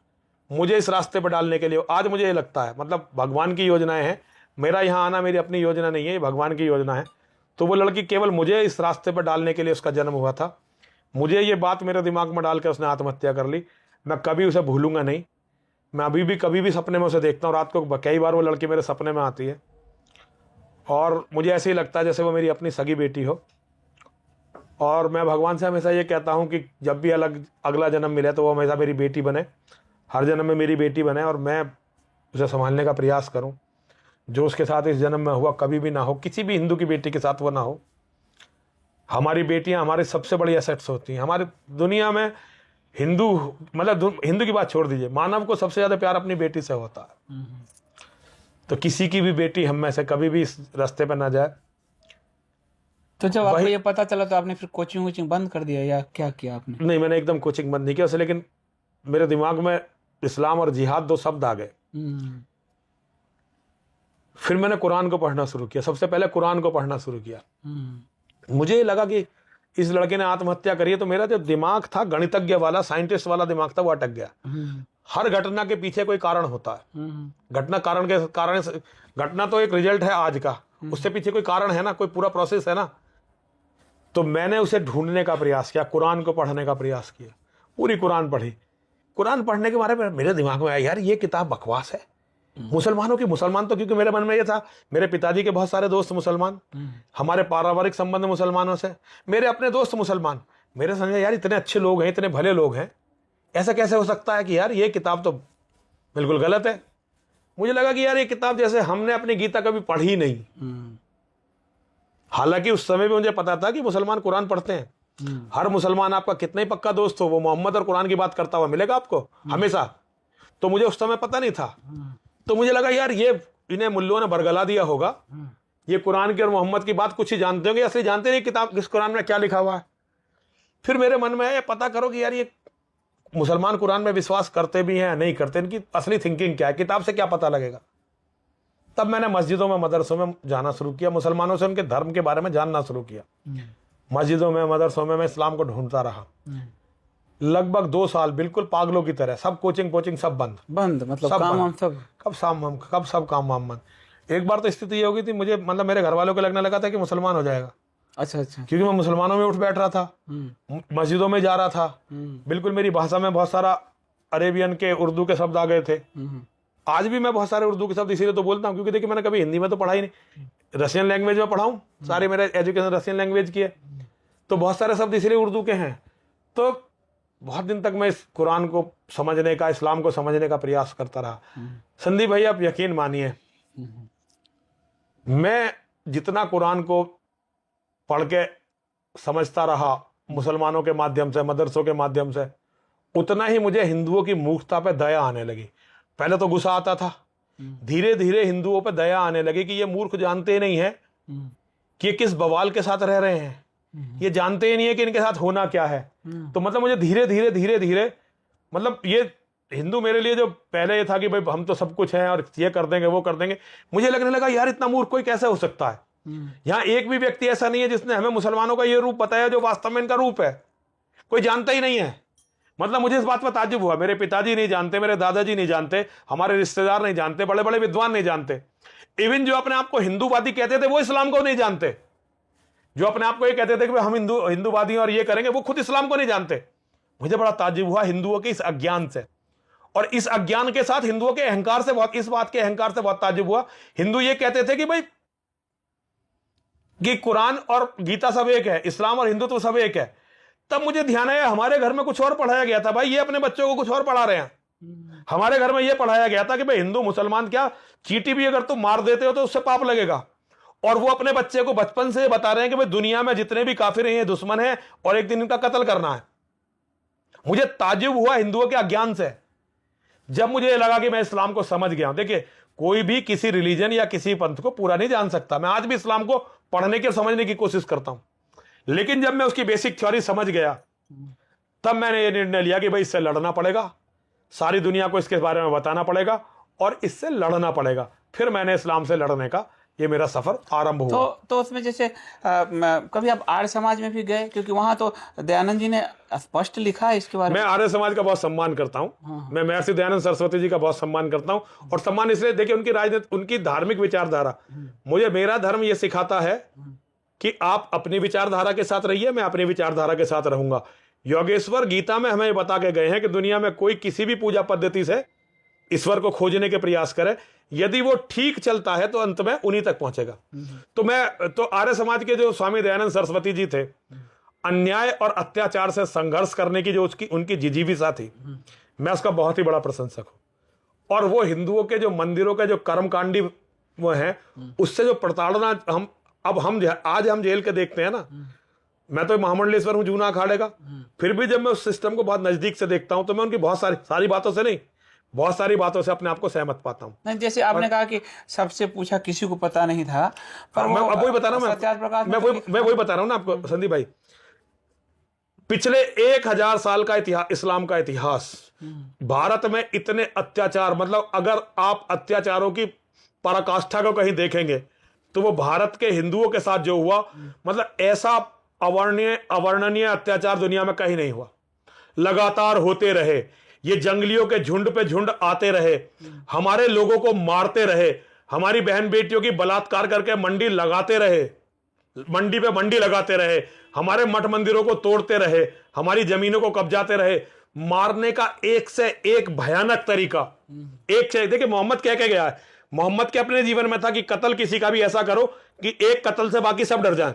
Speaker 2: मुझे इस रास्ते पर डालने के लिए। आज मुझे ये लगता है, मतलब भगवान की योजनाएं हैं, मेरा यहाँ आना मेरी अपनी योजना नहीं है, ये भगवान की योजना है। तो वो लड़की केवल मुझे इस रास्ते पर डालने के लिए उसका जन्म हुआ था। मुझे ये बात मेरे दिमाग में डालकर उसने आत्महत्या कर ली। मैं कभी उसे भूलूंगा नहीं। मैं अभी भी कभी भी सपने में उसे देखता हूँ। रात को कई बार वो लड़की मेरे सपने में आती है, और मुझे ऐसे ही लगता है जैसे वो मेरी अपनी सगी बेटी हो। और मैं भगवान से हमेशा ये कहता हूँ कि जब भी अगला जन्म मिले तो वो हमेशा मेरी बेटी बने, हर जन्म में मेरी बेटी बने, और मैं उसे संभालने का प्रयास करूं। जो उसके साथ इस जन्म में हुआ कभी भी ना हो, किसी भी हिंदू की बेटी के साथ वो ना हो। हमारी बेटियां हमारी सबसे बड़ी एसेट्स होती हैं। हमारी दुनिया में हिंदू, मतलब हिंदू की बात छोड़ दीजिए, मानव को सबसे ज़्यादा प्यार अपनी बेटी से होता है। तो किसी की भी बेटी हम में से कभी भी इस रास्ते पर ना जाए।
Speaker 1: तो जब आपको ये पता चला तो आपने फिर कोचिंग बंद कर दिया, या क्या किया आपने?
Speaker 2: नहीं, मैंने एकदम कोचिंग बंद नहीं किया उसे, लेकिन मेरे दिमाग में इस्लाम और जिहाद 2 शब्द आ गए। फिर मैंने कुरान को पढ़ना शुरू किया। सबसे पहले कुरान को पढ़ना शुरू किया। मुझे लगा कि इस लड़के ने आत्महत्या करी है, तो मेरा जो दिमाग था गणितज्ञ वाला, साइंटिस्ट वाला दिमाग था, वो अटक गया। हर घटना के पीछे कोई कारण होता है। घटना तो एक रिजल्ट है आज का, उससे पीछे कोई कारण है ना, कोई पूरा प्रोसेस है ना। तो मैंने उसे ढूंढने का प्रयास किया, कुरान को पढ़ने का प्रयास किया, पूरी कुरान पढ़ी। कुरान पढ़ने के बारे में मेरे दिमाग में आया, यार ये किताब बकवास है। मुसलमानों की, मुसलमान तो, क्योंकि मेरे मन में ये था, मेरे पिताजी के बहुत सारे दोस्त मुसलमान, हमारे पारिवारिक संबंध मुसलमानों से, मेरे अपने दोस्त मुसलमान। मेरे समझे यार इतने अच्छे लोग हैं, इतने भले लोग हैं, ऐसा कैसे हो सकता है कि यार ये किताब तो बिल्कुल गलत है। मुझे लगा कि यार ये किताब जैसे हमने अपनी गीता कभी पढ़ी नहीं। हालांकि उस समय भी मुझे पता था कि मुसलमान कुरान पढ़ते हैं। हर मुसलमान आपका कितना ही पक्का दोस्त हो, वो मोहम्मद और कुरान की बात करता हुआ मिलेगा आपको हमेशा। तो मुझे उस समय पता नहीं था। तो मुझे लगा यार ये इन्हें मुल्लों ने बरगला दिया होगा, ये कुरान की और मोहम्मद की बात कुछ ही जानते होंगे, असली जानते नहीं किताब इस कुरान में क्या लिखा हुआ है। फिर मेरे मन में है पता करो कि यार ये मुसलमान कुरान में विश्वास करते भी हैं नहीं करते, इनकी असली थिंकिंग क्या है, किताब से क्या पता लगेगा। तब मैंने मस्जिदों में मदरसों में जाना शुरू किया, मुसलमानों से उनके धर्म के बारे में जानना शुरू किया। मस्जिदों में मदरसों में मैं इस्लाम को ढूंढता रहा। लगभग 2 साल बिल्कुल पागलों की तरह, सब कोचिंग सब बंद,
Speaker 1: मतलब
Speaker 2: सब
Speaker 1: काम
Speaker 2: बंद।
Speaker 1: हम सब
Speaker 2: कब सब काम वाम बंद। एक बार तो स्थिति ये हो गई थी, मुझे मतलब मेरे घर वालों को लगने लगा था कि मुसलमान हो जाएगा।
Speaker 1: अच्छा,
Speaker 2: क्योंकि मैं मुसलमानों में उठ बैठ रहा था, मस्जिदों में जा रहा था, बिल्कुल मेरी भाषा में बहुत सारा अरेबियन के उर्दू के शब्द आ गए थे। आज भी मैं बहुत सारे उर्दू के शब्द इसीलिए तो बोलता हूँ क्योंकि देखिए मैंने कभी हिंदी में तो पढ़ा ही नहीं, रशियन लैंग्वेज में पढ़ा हूँ, सारे मेरे एजुकेशन रशियन लैंग्वेज की है, तो बहुत सारे शब्द इसीलिए उर्दू के हैं। तो बहुत दिन तक मैं इस कुरान को समझने का, इस्लाम को समझने का प्रयास करता रहा। संदीप भाई आप यकीन मानिए, मैं जितना कुरान को पढ़ के समझता रहा मुसलमानों के माध्यम से, मदरसों के माध्यम से, उतना ही मुझे हिंदुओं की मूर्खता पे दया आने लगी। पहले तो गुस्सा आता था, धीरे धीरे हिंदुओं पे दया आने लगी कि ये मूर्ख जानते नहीं है कि ये किस बवाल के साथ रह रहे हैं, ये जानते ही नहीं है कि इनके साथ होना क्या है। तो मतलब मुझे धीरे धीरे मतलब ये हिंदू मेरे लिए जो पहले ये था कि भाई हम तो सब कुछ हैं और ये कर देंगे वो कर देंगे, मुझे लगने लगा यार इतना मूर्ख कोई कैसे हो सकता है। यहाँ एक भी व्यक्ति ऐसा नहीं है जिसने हमें मुसलमानों का ये रूप बताया जो वास्तव में इनका रूप है, कोई जानता ही नहीं है। मतलब मुझे इस बात पर ताज्जुब हुआ, मेरे पिताजी नहीं जानते, मेरे दादाजी नहीं जानते, हमारे रिश्तेदार नहीं जानते, बड़े बड़े विद्वान नहीं जानते, इवन जो अपने आप को हिंदूवादी कहते थे वो इस्लाम को नहीं जानते। जो अपने आप को ये कहते थे कि हम हिंदूवादी और ये करेंगे, वो खुद इस्लाम को नहीं जानते। मुझे बड़ा ताज्जुब हुआ हिंदुओं के इस अज्ञान से, और इस अज्ञान के साथ हिंदुओं के अहंकार से बहुत, इस बात के अहंकार से बहुत ताज्जुब हुआ। हिंदू ये कहते थे कि भाई कि कुरान और गीता सब एक है, इस्लाम और हिंदुत्व सब एक है। तब मुझे ध्यान आया हमारे घर में कुछ और पढ़ाया गया था, भाई ये अपने बच्चों को कुछ और पढ़ा रहे हैं। हमारे घर में ये पढ़ाया गया था कि भाई हिंदू मुसलमान क्या, चींटी भी अगर तुम मार देते हो तो उससे पाप लगेगा। और वो अपने बच्चे को बचपन से बता रहे हैं कि भाई दुनिया में जितने भी काफिर हैं दुश्मन हैं और एक दिन इनका कत्ल करना है। मुझे ताज्जुब हुआ हिंदुओं के अज्ञान से, जब मुझे लगा कि मैं इस्लाम को समझ गया हूं। देखिए कोई भी किसी रिलीजन या किसी पंथ को पूरा नहीं जान सकता, मैं आज भी इस्लाम को पढ़ने की और समझने की कोशिश करता हूं, लेकिन जब मैं उसकी बेसिक थ्योरी समझ गया तब मैंने ये निर्णय लिया कि भाई इससे लड़ना पड़ेगा, सारी दुनिया को इसके बारे में बताना पड़ेगा और इससे लड़ना पड़ेगा। फिर मैंने इस्लाम से लड़ने का ये मेरा सफर आरंभ हुआ।
Speaker 1: तो उसमें जैसे कभी आप आर्य समाज में भी गए, क्योंकि वहां तो दयानंद जी ने स्पष्ट लिखा है इसके बारे में।
Speaker 2: मैं आर्य समाज का बहुत सम्मान करता हूं।
Speaker 1: हाँ।
Speaker 2: मैं महर्षि दयानंद सरस्वती जी का बहुत सम्मान करता हूं, और सम्मान इसलिए देखिए उनकी राजनीति, उनकी धार्मिक विचारधारा, मुझे मेरा धर्म ये सिखाता है कि आप अपनी विचारधारा के साथ रहिए, मैं अपनी विचारधारा के साथ रहूंगा। योगेश्वर गीता में हमें बता के गए हैं कि दुनिया में कोई किसी भी पूजा पद्धति से ईश्वर को खोजने के प्रयास करे, यदि वो ठीक चलता है तो अंत में उन्हीं तक पहुंचेगा। तो आर्य समाज के जो स्वामी दयानंद सरस्वती जी थे, अन्याय और अत्याचार से संघर्ष करने की जो उनकी जिजीविषा थी, मैं उसका बहुत ही बड़ा प्रशंसक हूं। और वो हिंदुओं के जो मंदिरों के जो कर्मकांडी वो हैं, उससे जो प्रताड़ना आज हम जेल के देखते हैं ना, मैं तो महामंडलेश्वर हूं जूना अखाड़े का, फिर भी जब मैं उस सिस्टम को बहुत नजदीक से देखता हूं तो मैं उनकी बहुत सारी बातों से नहीं, बहुत सारी बातों से अपने आप को सहमत पाता हूं।
Speaker 1: नहीं, जैसे आपने कहा कि सबसे पूछा किसी को पता नहीं था, पर
Speaker 2: मैं वही बता रहा हूं, मैं वही बता रहा हूं ना आपको संदीप भाई। पिछले 1000 साल का इतिहास, इस्लाम का इतिहास, भारत में इतने अत्याचार, मतलब अगर आप अत्याचारों की पराकाष्ठा को कहीं देखेंगे तो वो भारत के हिंदुओं के साथ जो हुआ, मतलब ऐसा अवर्णनीय अत्याचार दुनिया में कहीं नहीं हुआ। लगातार होते रहे, ये जंगलियों के झुंड पे झुंड आते रहे, हमारे लोगों को मारते रहे, हमारी बहन बेटियों की बलात्कार करके मंडी लगाते रहे, मंडी पे मंडी लगाते रहे, हमारे मठ मंदिरों को तोड़ते रहे, हमारी जमीनों को कब्जाते रहे, मारने का एक से एक भयानक तरीका। एक से देखिए मोहम्मद कह के गया है, मोहम्मद के अपने जीवन में था कि कत्ल किसी का भी ऐसा करो कि एक कत्ल से बाकी सब डर जाएं।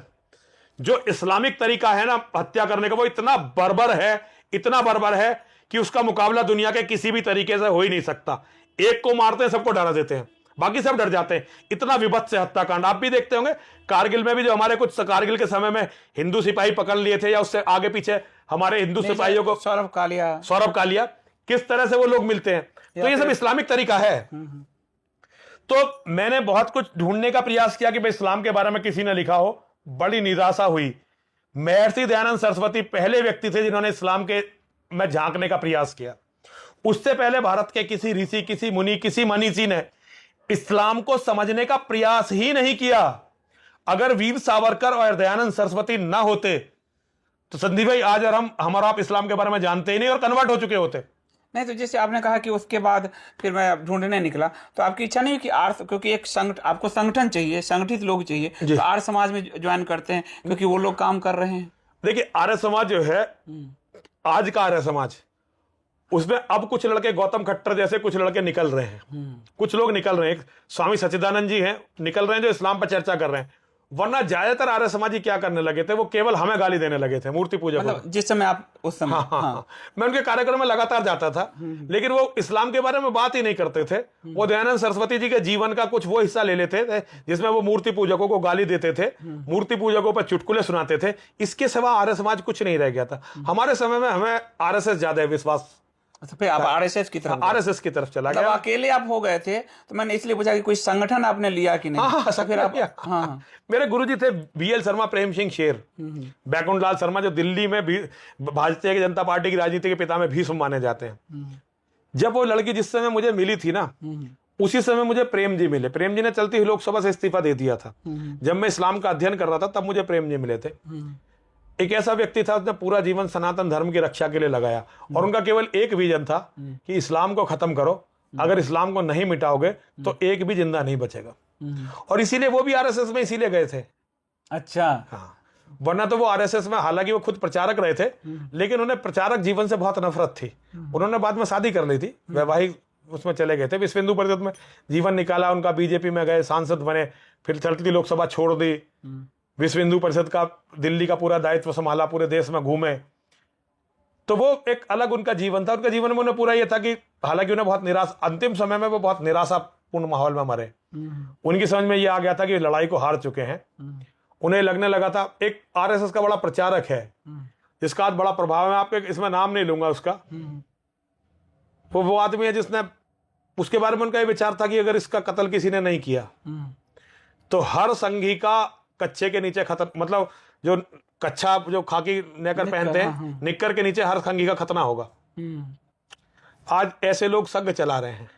Speaker 2: जो इस्लामिक तरीका है ना हत्या करने का, वो इतना बर्बर है कि उसका मुकाबला दुनिया के किसी भी तरीके से हो ही नहीं सकता। एक को मारते हैं सबको डरा देते हैं, बाकी सब डर जाते हैं। इतना विभत्स हत्याकांड आप भी देखते होंगे, कारगिल में भी जो हमारे कुछ कारगिल के समय में हिंदू सिपाही पकड़ लिए थे, या उससे आगे पीछे हमारे हिंदू सिपाहियों को, सौरभ कालिया, किस तरह से वो लोग मिलते हैं। तो ये सब इस्लामिक तरीका है। तो मैंने बहुत कुछ ढूंढने का प्रयास किया कि भाई इस्लाम के बारे में किसी ने लिखा हो, बड़ी निराशा हुई। महर्षि दयानंद सरस्वती पहले व्यक्ति थे जिन्होंने इस्लाम के में झांकने का प्रयास किया। उससे पहले भारत के किसी ऋषि, किसी मुनि, किसी मनीषी ने इस्लाम को समझने का प्रयास ही नहीं किया। अगर वीर सावरकर और दयानंद सरस्वती ना होते तो संदीप भाई आज और हम और आप इस्लाम के बारे में जानते ही नहीं और कन्वर्ट हो चुके होते।
Speaker 1: नहीं, तो जैसे आपने कहा कि उसके बाद फिर मैं ढूंढने निकला, तो आपकी इच्छा नहीं हुई कि आर्य, क्योंकि एक आपको संगठन चाहिए, संगठित लोग चाहिए, तो आर्य समाज में ज्वाइन करते हैं क्योंकि वो लोग काम कर रहे हैं।
Speaker 2: देखिए आर्य समाज जो है, आज का आर्य समाज, उसमें अब कुछ लड़के गौतम खट्टर जैसे कुछ लड़के निकल रहे हैं, कुछ लोग निकल रहे हैं। एक स्वामी सच्चिदानंद जी हैं, निकल रहे हैं, जो इस्लाम पर चर्चा कर रहे हैं। वरना ज्यादातर आर्य समाजी क्या करने लगे थे, वो केवल हमें गाली देने लगे थे, मूर्ति पूजा।
Speaker 1: मतलब जिस समय आप उस समय
Speaker 2: हाँ। मैं उनके कार्यक्रम में लगातार जाता था, लेकिन वो इस्लाम के बारे में बात ही नहीं करते थे। वो दयानंद सरस्वती जी के जीवन का कुछ वो हिस्सा ले लेते थे जिसमें वो मूर्ति पूजकों को गाली देते थे, मूर्ति पूजकों पर चुटकुले सुनाते थे। इसके सिवा आर्य समाज कुछ नहीं रह गया था। हमारे समय में हमें आरएसएस ज्यादा विश्वास।
Speaker 1: अच्छा, फिर आप आरएसएस की तरफ
Speaker 2: चला
Speaker 1: मतलब
Speaker 2: गया।
Speaker 1: अकेले आप हो गए थे, तो मैंने इसलिए पूछा कि कोई संगठन आपने लिया कि नहीं।
Speaker 2: हाँ,
Speaker 1: फिर आप हाँ।
Speaker 2: मेरे गुरुजी थे बीएल शर्मा, प्रेम सिंह शेर, बैकुंठ लाल शर्मा, जो दिल्ली में भी भारतीय जनता पार्टी की राजनीति के पिता में भीष्म माने जाते हैं। जब वो लड़की जिस समय मुझे मिली थी ना, उसी समय मुझे प्रेम जी मिले। प्रेम जी ने चलती हुई लोकसभा से इस्तीफा दे दिया था। जब मैं इस्लाम का अध्ययन कर रहा था तब मुझे प्रेम जी मिले थे। एक ऐसा व्यक्ति था उसने पूरा जीवन सनातन धर्म की रक्षा के लिए लगाया, और उनका केवल एक विजन था कि इस्लाम को खत्म करो, अगर इस्लाम को नहीं मिटाओगे तो एक भी जिंदा नहीं बचेगा। और इसीलिए वो भी आरएसएस में इसीलिए गए थे।
Speaker 1: अच्छा।
Speaker 2: हाँ, वरना तो वो आरएसएस में, हालांकि वो खुद प्रचारक रहे थे, लेकिन उन्हें प्रचारक जीवन से बहुत नफरत थी। उन्होंने बाद में शादी कर ली थी, वैवाहिक उसमें चले गए थे, विश्व हिंदू परिषद में जीवन निकाला उनका, बीजेपी में गए, सांसद बने, फिर चलती लोकसभा छोड़ दी, विश्व हिंदू परिषद का दिल्ली का पूरा दायित्व संभाला, पूरे देश में घूमे। तो वो एक अलग उनका जीवन था। उनके जीवन में उन्हें पूरा ये था कि हालांकि उन्हें बहुत निराश, अंतिम समय में वो बहुत निराशापूर्ण माहौल में मरे। उनकी समझ में ये आ गया था कि लड़ाई को हार चुके हैं। उन्हें लगने लगा था, एक आरएसएस का बड़ा प्रचारक है जिसका आज बड़ा प्रभाव है, आपके इसमें नाम नहीं लूंगा उसका, वो आदमी है जिसने, उसके बारे में उनका ये विचार था कि अगर इसका कत्ल किसी ने नहीं किया तो हर संघी का कच्चे के नीचे खतर, मतलब जो कच्छा, जो खाकी नेकर पहनते हैं, निक्कर के नीचे हर संघी का खतना होगा। आज ऐसे लोग संघ चला रहे हैं।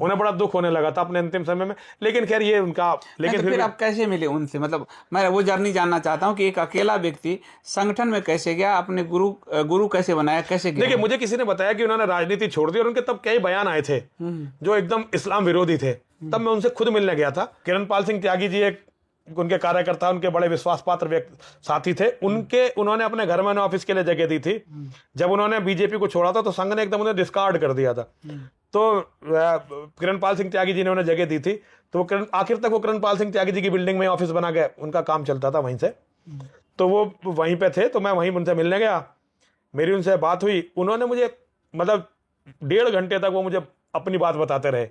Speaker 2: उन्हें बड़ा दुख होने लगा था अपने अंतिम समय में, लेकिन खैर ये उनका, लेकिन
Speaker 1: तो फिर आप कैसे मिले उनसे? मतलब मैं वो जर्नी जानना चाहता हूँ कि एक अकेला व्यक्ति संगठन में कैसे गया, अपने गुरु कैसे बनाया, कैसे गया?
Speaker 2: देखिए, मुझे किसी ने बताया कि उन्होंने राजनीति छोड़ दी और उनके तब कई बयान आए थे जो एकदम इस्लाम विरोधी थे। तब मैं उनसे खुद मिलने गया था। किरणपाल सिंह त्यागी जी एक उनके कार्यकर्ता, उनके बड़े विश्वास पात्र साथी थे। उन्होंने अपने घर में ऑफिस के लिए जगह दी थी। जब उन्होंने बीजेपी को छोड़ा था तो संघ ने एकदम उन्हें डिस्कार्ड कर दिया था। तो किरणपाल सिंह त्यागी जी ने उन्हें जगह दी थी, तो आखिर तक वो किरणपाल सिंह त्यागी जी की बिल्डिंग में ऑफिस बना गया, उनका काम चलता था वहीं से। तो वो वहीं पे थे, तो मैं वहीं उनसे मिलने गया, मेरी उनसे बात हुई। उन्होंने मुझे मतलब 1.5 घंटे तक वो मुझे अपनी बात बताते रहे।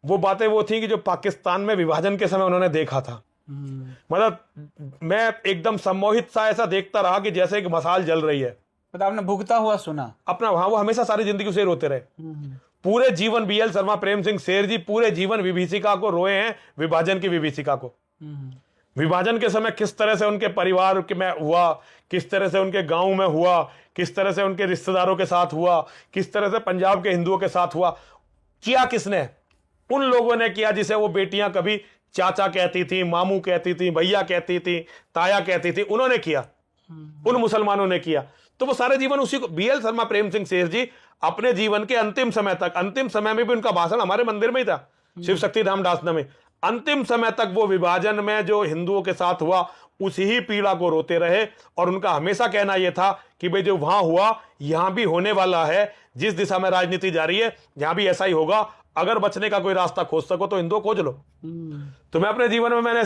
Speaker 2: वो बातें वो थी कि जो पाकिस्तान में विभाजन के समय उन्होंने देखा था। मतलब मैं एकदम सम्मोहित सा ऐसा देखता रहा कि जैसे एक मसाल जल रही है।
Speaker 1: मतलब आपने भुगता हुआ सुना
Speaker 2: अपना वहां। वो हमेशा सारी जिंदगी उसे रोते रहे। पूरे जीवन बीएल शर्मा, प्रेम सिंह शेर जी पूरे जीवन विभीषिका को रोए हैं, विभाजन की विभीषिका को। विभाजन के समय किस तरह से उनके परिवार में हुआ, किस तरह से उनके गांव में हुआ, किस तरह से उनके रिश्तेदारों के साथ हुआ, किस तरह से पंजाब के हिंदुओं के साथ हुआ। किया किसने? उन लोगों ने किया जिसे वो बेटियां कभी चाचा कहती थी, मामू कहती थी, भैया कहती थी, ताया कहती थी, उन्होंने किया, उन मुसलमानों ने किया। तो वो सारे जीवन उसी को, बीएल शर्मा, प्रेम सिंह शेर जी अपने जीवन के अंतिम समय तक, अंतिम समय में भी उनका भाषण हमारे मंदिर में ही था, शिव शक्ति धाम डासना में। अंतिम समय तक वो विभाजन में जो हिंदुओं के साथ हुआ उसी ही पीड़ा को रोते रहे। और उनका हमेशा कहना यह था कि भाई जो वहां हुआ यहां भी होने वाला है, जिस दिशा में राजनीति जा रही है यहां भी ऐसा ही होगा। अगर बचने का कोई रास्ता खोज सको तो हिंदुओं खोज लो। तो मैं अपने जीवन में मैंने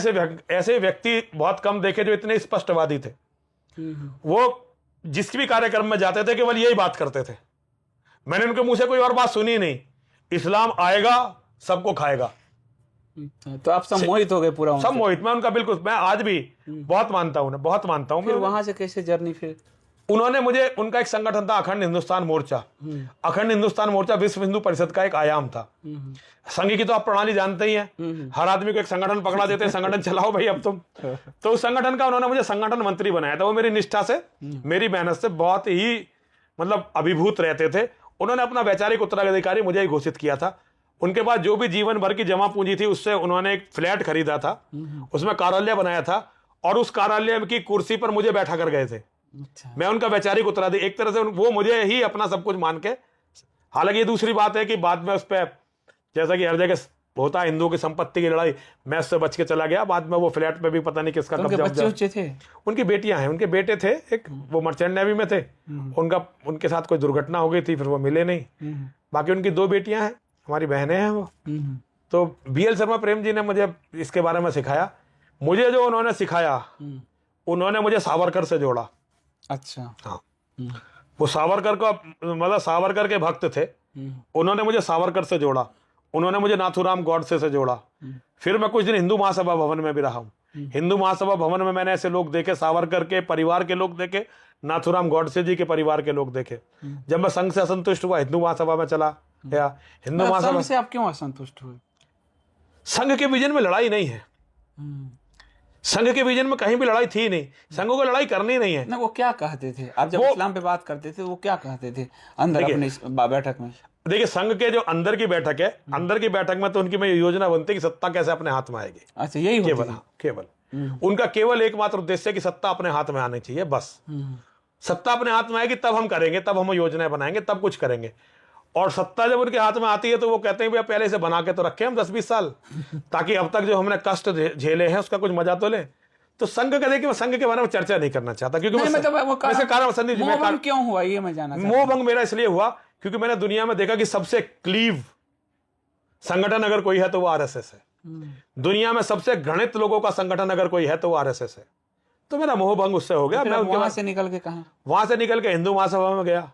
Speaker 2: ऐसे व्यक्ति बहुत कम देखे जो इतने स्पष्टवादी थे। वो जिस भी कार्यक्रम में जाते थे केवल यही बात करते थे। मैंने उनके मुंह से कोई और बात सुनी नहीं। इस्लाम आएगा, सबको खाएगा।
Speaker 1: तो आप सम्मोहित हो गए पूरा?
Speaker 2: सम्मोहित, मैं उनका बिल्कुल, मैं आज भी बहुत मानता हूं, बहुत मानता हूं।
Speaker 1: फिर वहां से कैसे जर्नी? फिर
Speaker 2: उन्होंने मुझे, उनका एक संगठन था अखंड हिंदुस्तान मोर्चा। अखंड हिंदुस्तान मोर्चा विश्व हिंदू परिषद का एक आयाम था। संघ की तो आप प्रणाली जानते ही हैं, हर आदमी को एक संगठन पकड़ा देते हैं, संगठन चलाओ भाई अब तुम। तो उस संगठन का उन्होंने मुझे संगठन मंत्री बनाया था। वो मेरी निष्ठा से, मेरी मेहनत से बहुत ही मतलब अभिभूत रहते थे। उन्होंने अपना वैचारिक उत्तराधिकारी मुझे ही घोषित किया था। उनके पास जो भी जीवन भर की जमा पूंजी थी उससे उन्होंने एक फ्लैट खरीदा था, उसमें कार्यालय बनाया था और उस कार्यालय की कुर्सी पर मुझे बैठा कर गए थे।
Speaker 1: अच्छा।
Speaker 2: मैं उनका वैचारिक उत्तराधिकारी, एक तरह से वो मुझे ही अपना सब कुछ मान के। हालांकि ये दूसरी बात है कि बाद में उस पर, जैसा कि हर जगह होता है हिंदुओं की संपत्ति की लड़ाई, मैं उससे बच के चला गया। बाद में वो फ्लैट पे भी पता नहीं किसका कब्जा।
Speaker 1: बच्चे थे,
Speaker 2: उनकी बेटियां हैं, उनके बेटे थे, एक वो मर्चेंट नेवी में थे, उनके साथ कोई दुर्घटना हो गई थी, फिर वो मिले नहीं। बाकी उनकी 2 बेटियां हैं, हमारी बहनें हैं वो। तो BL शर्मा प्रेम जी ने मुझे इसके बारे में सिखाया। मुझे जो उन्होंने सिखाया, उन्होंने मुझे सावरकर से जोड़ा।
Speaker 1: अच्छा।
Speaker 2: हाँ, वो सावरकर का मतलब सावरकर के भक्त थे। उन्होंने मुझे सावरकर से जोड़ा, उन्होंने मुझे नाथूराम गॉडसे से जोड़ा। फिर मैं कुछ दिन हिंदू महासभा भवन में भी रहा हूँ। हिंदू महासभा भवन में मैंने ऐसे लोग देखे, सावरकर के परिवार के लोग देखे, नाथूराम गॉडसे जी के परिवार के लोग देखे। जब मैं संघ से असंतुष्ट हुआ, हिंदू महासभा में चला गया। हिंदू महासभा
Speaker 1: से आप क्यों असंतुष्ट हुए?
Speaker 2: संघ के विजन में लड़ाई नहीं है। संघ के विजन में कहीं भी लड़ाई थी नहीं, संघों को लड़ाई करनी नहीं है
Speaker 1: ना। वो क्या कहते थे आप जब इस्लाम पे बात करते थे, वो क्या कहते थे अंदर अपने बैठक में?
Speaker 2: देखिए, संघ के जो अंदर की बैठक है, अंदर की बैठक में तो उनकी में योजना बनती है कि सत्ता कैसे अपने हाथ में आएगी।
Speaker 1: अच्छा, यही
Speaker 2: केवल केवल उनका केवल एकमात्र उद्देश्य है कि सत्ता अपने हाथ में आनी चाहिए, बस। सत्ता अपने हाथ में आएगी तब हम करेंगे, तब हम योजनाएं बनाएंगे, तब कुछ करेंगे। और सत्ता जब उनके हाथ में आती है तो वो कहते हैं भैया पहले से बना के तो रखे हम 10-20 साल, ताकि अब तक जो हमने कष्ट झेले हैं उसका कुछ मजा तो ले। तो संघ का देखिए, मैं संघ के बारे में चर्चा नहीं करना चाहता, क्योंकि
Speaker 1: मोहभंग क्यों हुआ ये मैं जानना चाहता हूं।
Speaker 2: मोहभंग मेरा इसलिए हुआ क्योंकि मैंने दुनिया में देखा कि सबसे क्लीव संगठन अगर कोई है तो वो RSS है। दुनिया में सबसे घृणित लोगों का संगठन अगर कोई है तो वो RSS है। तो मेरा मोहभंग उससे हो गया। मैं
Speaker 1: वहां से निकल के कहा,
Speaker 2: वहां से निकल के हिंदू महासभा में गया,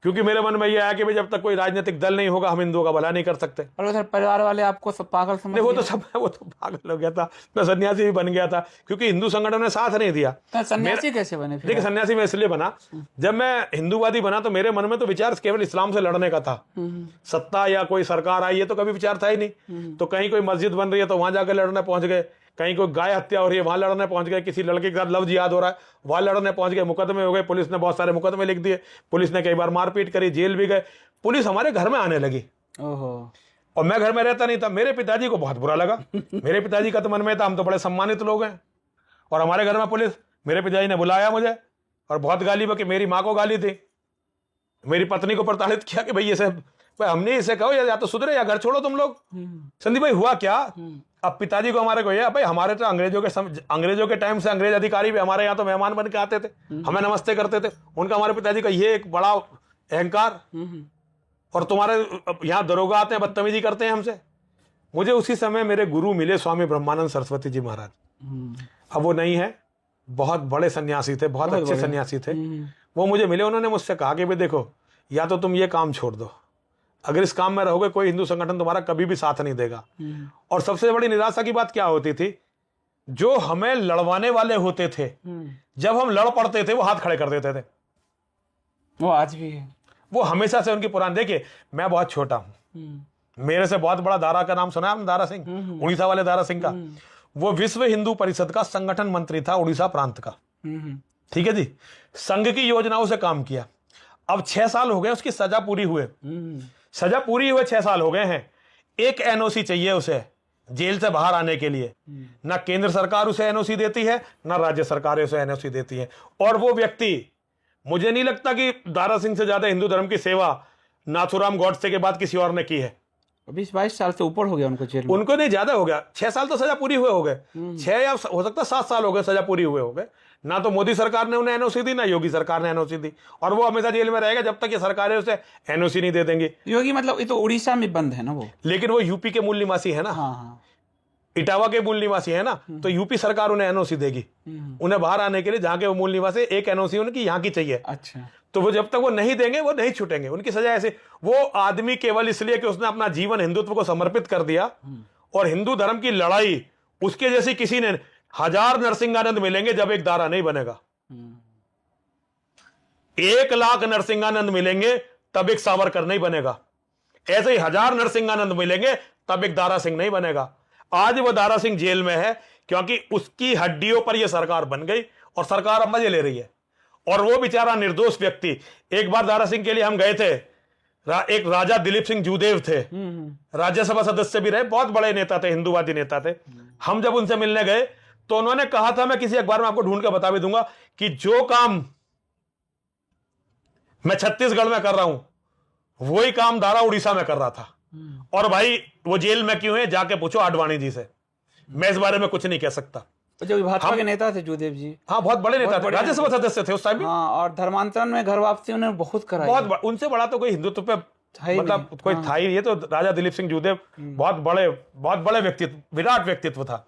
Speaker 2: क्योंकि मेरे मन में यह आया कि भाई जब तक कोई राजनीतिक दल नहीं होगा हम हिंदुओं का भला नहीं कर सकते।
Speaker 1: और उधर परिवार वाले आपको सब पागल समझ?
Speaker 2: वो तो पागल हो गया था। मैं सन्यासी भी बन गया था क्योंकि हिंदू संगठन ने साथ नहीं दिया।
Speaker 1: सन्यासी कैसे बने?
Speaker 2: देखिए, सन्यासी मैं इसलिए बना, जब मैं हिंदूवादी बना तो मेरे मन में तो विचार केवल इस्लाम से लड़ने का था। सत्ता या कोई सरकार आई है तो कभी विचार था ही नहीं। तो कहीं कोई मस्जिद बन रही है तो वहां जाकर लड़ने पहुंच गए, कहीं कोई गाय हत्या हो रही है वहां लड़ने पहुंच गए, किसी लड़के के साथ लव जिहाद हो रहा है वहां लड़ने पहुंच गए, मुकदमे हो गए, पुलिस ने बहुत सारे मुकदमे लिख दिए, पुलिस ने कई बार मारपीट करी, जेल भी गए। पुलिस हमारे घर में आने लगी।
Speaker 1: ओहो।
Speaker 2: और मैं घर में रहता नहीं था। मेरे पिताजी को बहुत बुरा लगा। मेरे पिताजी का तो मन में था हम तो बड़े सम्मानित लोग हैं, और हमारे घर में पुलिस। मेरे पिताजी ने बुलाया मुझे और बहुत गाली बकी। मेरी माँ को गाली थी, मेरी पत्नी को प्रताड़ित किया कि भाई ये सब, भाई हमने इसे कहो या तो सुधरे या घर छोड़ो तुम लोग। संदीप भाई हुआ क्या, अब पिताजी को हमारे को ये भाई, हमारे तो अंग्रेजों के टाइम से अंग्रेज अधिकारी भी हमारे यहाँ तो मेहमान बन के आते थे, हमें नमस्ते करते थे। उनका हमारे पिताजी का ये एक बड़ा अहंकार, और तुम्हारे यहाँ दरोगा आते हैं बदतमीजी करते हैं हमसे। मुझे उसी समय मेरे गुरु मिले स्वामी ब्रह्मानंद सरस्वती जी महाराज। अब वो नहीं है, बहुत बड़े सन्यासी थे, बहुत अच्छे सन्यासी थे। वो मुझे मिले, उन्होंने मुझसे कहा कि भाई देखो, या तो तुम ये काम छोड़ दो, अगर इस काम में रहोगे कोई हिंदू संगठन तुम्हारा कभी भी साथ नहीं देगा। और सबसे बड़ी निराशा की बात क्या होती थी, जो हमें लड़वाने वाले होते थे जब हम लड़ पड़ते थे वो हाथ खड़े कर देते थे।
Speaker 1: वो आज भी है,
Speaker 2: वो हमेशा से उनकी पुरानी। देखिए, मैं बहुत छोटा हूं, मेरे से बहुत बड़ा दारा का नाम सुना है, दारा सिंह, उड़ीसा वाले दारा सिंह का। वो विश्व हिंदू परिषद का संगठन मंत्री था उड़ीसा प्रांत का। ठीक है जी, संघ की योजनाओं से काम किया। अब 6 साल हो गए उसकी सजा पूरी हुए, सजा पूरी हुए 6 साल हो गए हैं। एक NOC चाहिए उसे जेल से बाहर आने के लिए। ना केंद्र सरकार उसे NOC देती है, ना राज्य सरकारें उसे NOC देती है। और वो व्यक्ति, मुझे नहीं लगता कि दारा सिंह से ज्यादा हिंदू धर्म की सेवा नाथूराम गॉडसे के बाद किसी और ने की है।
Speaker 1: 20-22 साल से ऊपर हो गया उनको जेल में।
Speaker 2: उनको नहीं, ज्यादा हो गया। 6 साल तो सजा पूरी हुए हो गए, 6 या हो सकता 7 साल हो गए सजा पूरी हुए हो गए। ना तो मोदी सरकार ने उन्हें NOC दी, ना योगी सरकार ने NOC दी, और वो हमेशा जेल में रहेगा जब तक ये सरकारें उसे NOC नहीं दे देंगी।
Speaker 1: योगी मतलब ये तो उड़ीसा में बंद है ना वो,
Speaker 2: लेकिन वो यूपी के मूल निवासी है ना।
Speaker 1: हाँ।
Speaker 2: इटावा के मूल निवासी है ना, तो यूपी सरकार उन्हें NOC देगी उन्हें बाहर आने के लिए, जहाँ के वो मूल निवासी। एक NOC उनकी यहाँ की चाहिए।
Speaker 1: अच्छा,
Speaker 2: तो वो जब तक वो नहीं देंगे वो नहीं छूटेंगे, उनकी सजा ऐसे। वो आदमी केवल इसलिए कि उसने अपना जीवन हिंदुत्व को समर्पित कर दिया, और हिंदू धर्म की लड़ाई उसके जैसी किसी ने, 1000 नरसिंहानंद मिलेंगे जब एक दारा नहीं बनेगा। 1,00,000 नरसिंहानंद मिलेंगे तब एक सावरकर नहीं बनेगा, ऐसे ही 1000 नरसिंहानंद मिलेंगे तब एक दारा सिंह नहीं बनेगा। आज वो दारा सिंह जेल में है क्योंकि उसकी हड्डियों पर यह सरकार बन गई और सरकार अब मजे ले रही है, और वो बेचारा निर्दोष व्यक्ति। एक बार दारा सिंह के लिए हम गए थे, एक राजा दिलीप सिंह जूदेव थे, राज्यसभा सदस्य भी रहे, बहुत बड़े नेता थे, हिंदूवादी नेता थे। हम जब उनसे मिलने गए तो उन्होंने कहा था, मैं किसी अखबार में आपको ढूंढ के बता भी दूंगा, कि जो काम मैं छत्तीसगढ़ में कर रहा हूं वही काम दारा उड़ीसा में कर रहा था। और भाई वो जेल में क्यों है जाके पूछो आडवाणी जी से, मैं इस बारे में कुछ नहीं कह सकता।
Speaker 1: जो भाजपा के नेता थे जूदेव जी,
Speaker 2: हाँ बहुत बड़े नेता थे, राज्यसभा सदस्य थे उस टाइम भी।
Speaker 1: हाँ, और धर्मांतरण में घर वापसी उन्होंने बहुत कराई,
Speaker 2: बहुत उनसे बड़ा तो कोई हिंदुत्व पे मतलब कोई था ही। ये तो राजा दिलीप सिंह जूदेव बहुत बड़े व्यक्तित्व, विराट व्यक्तित्व था।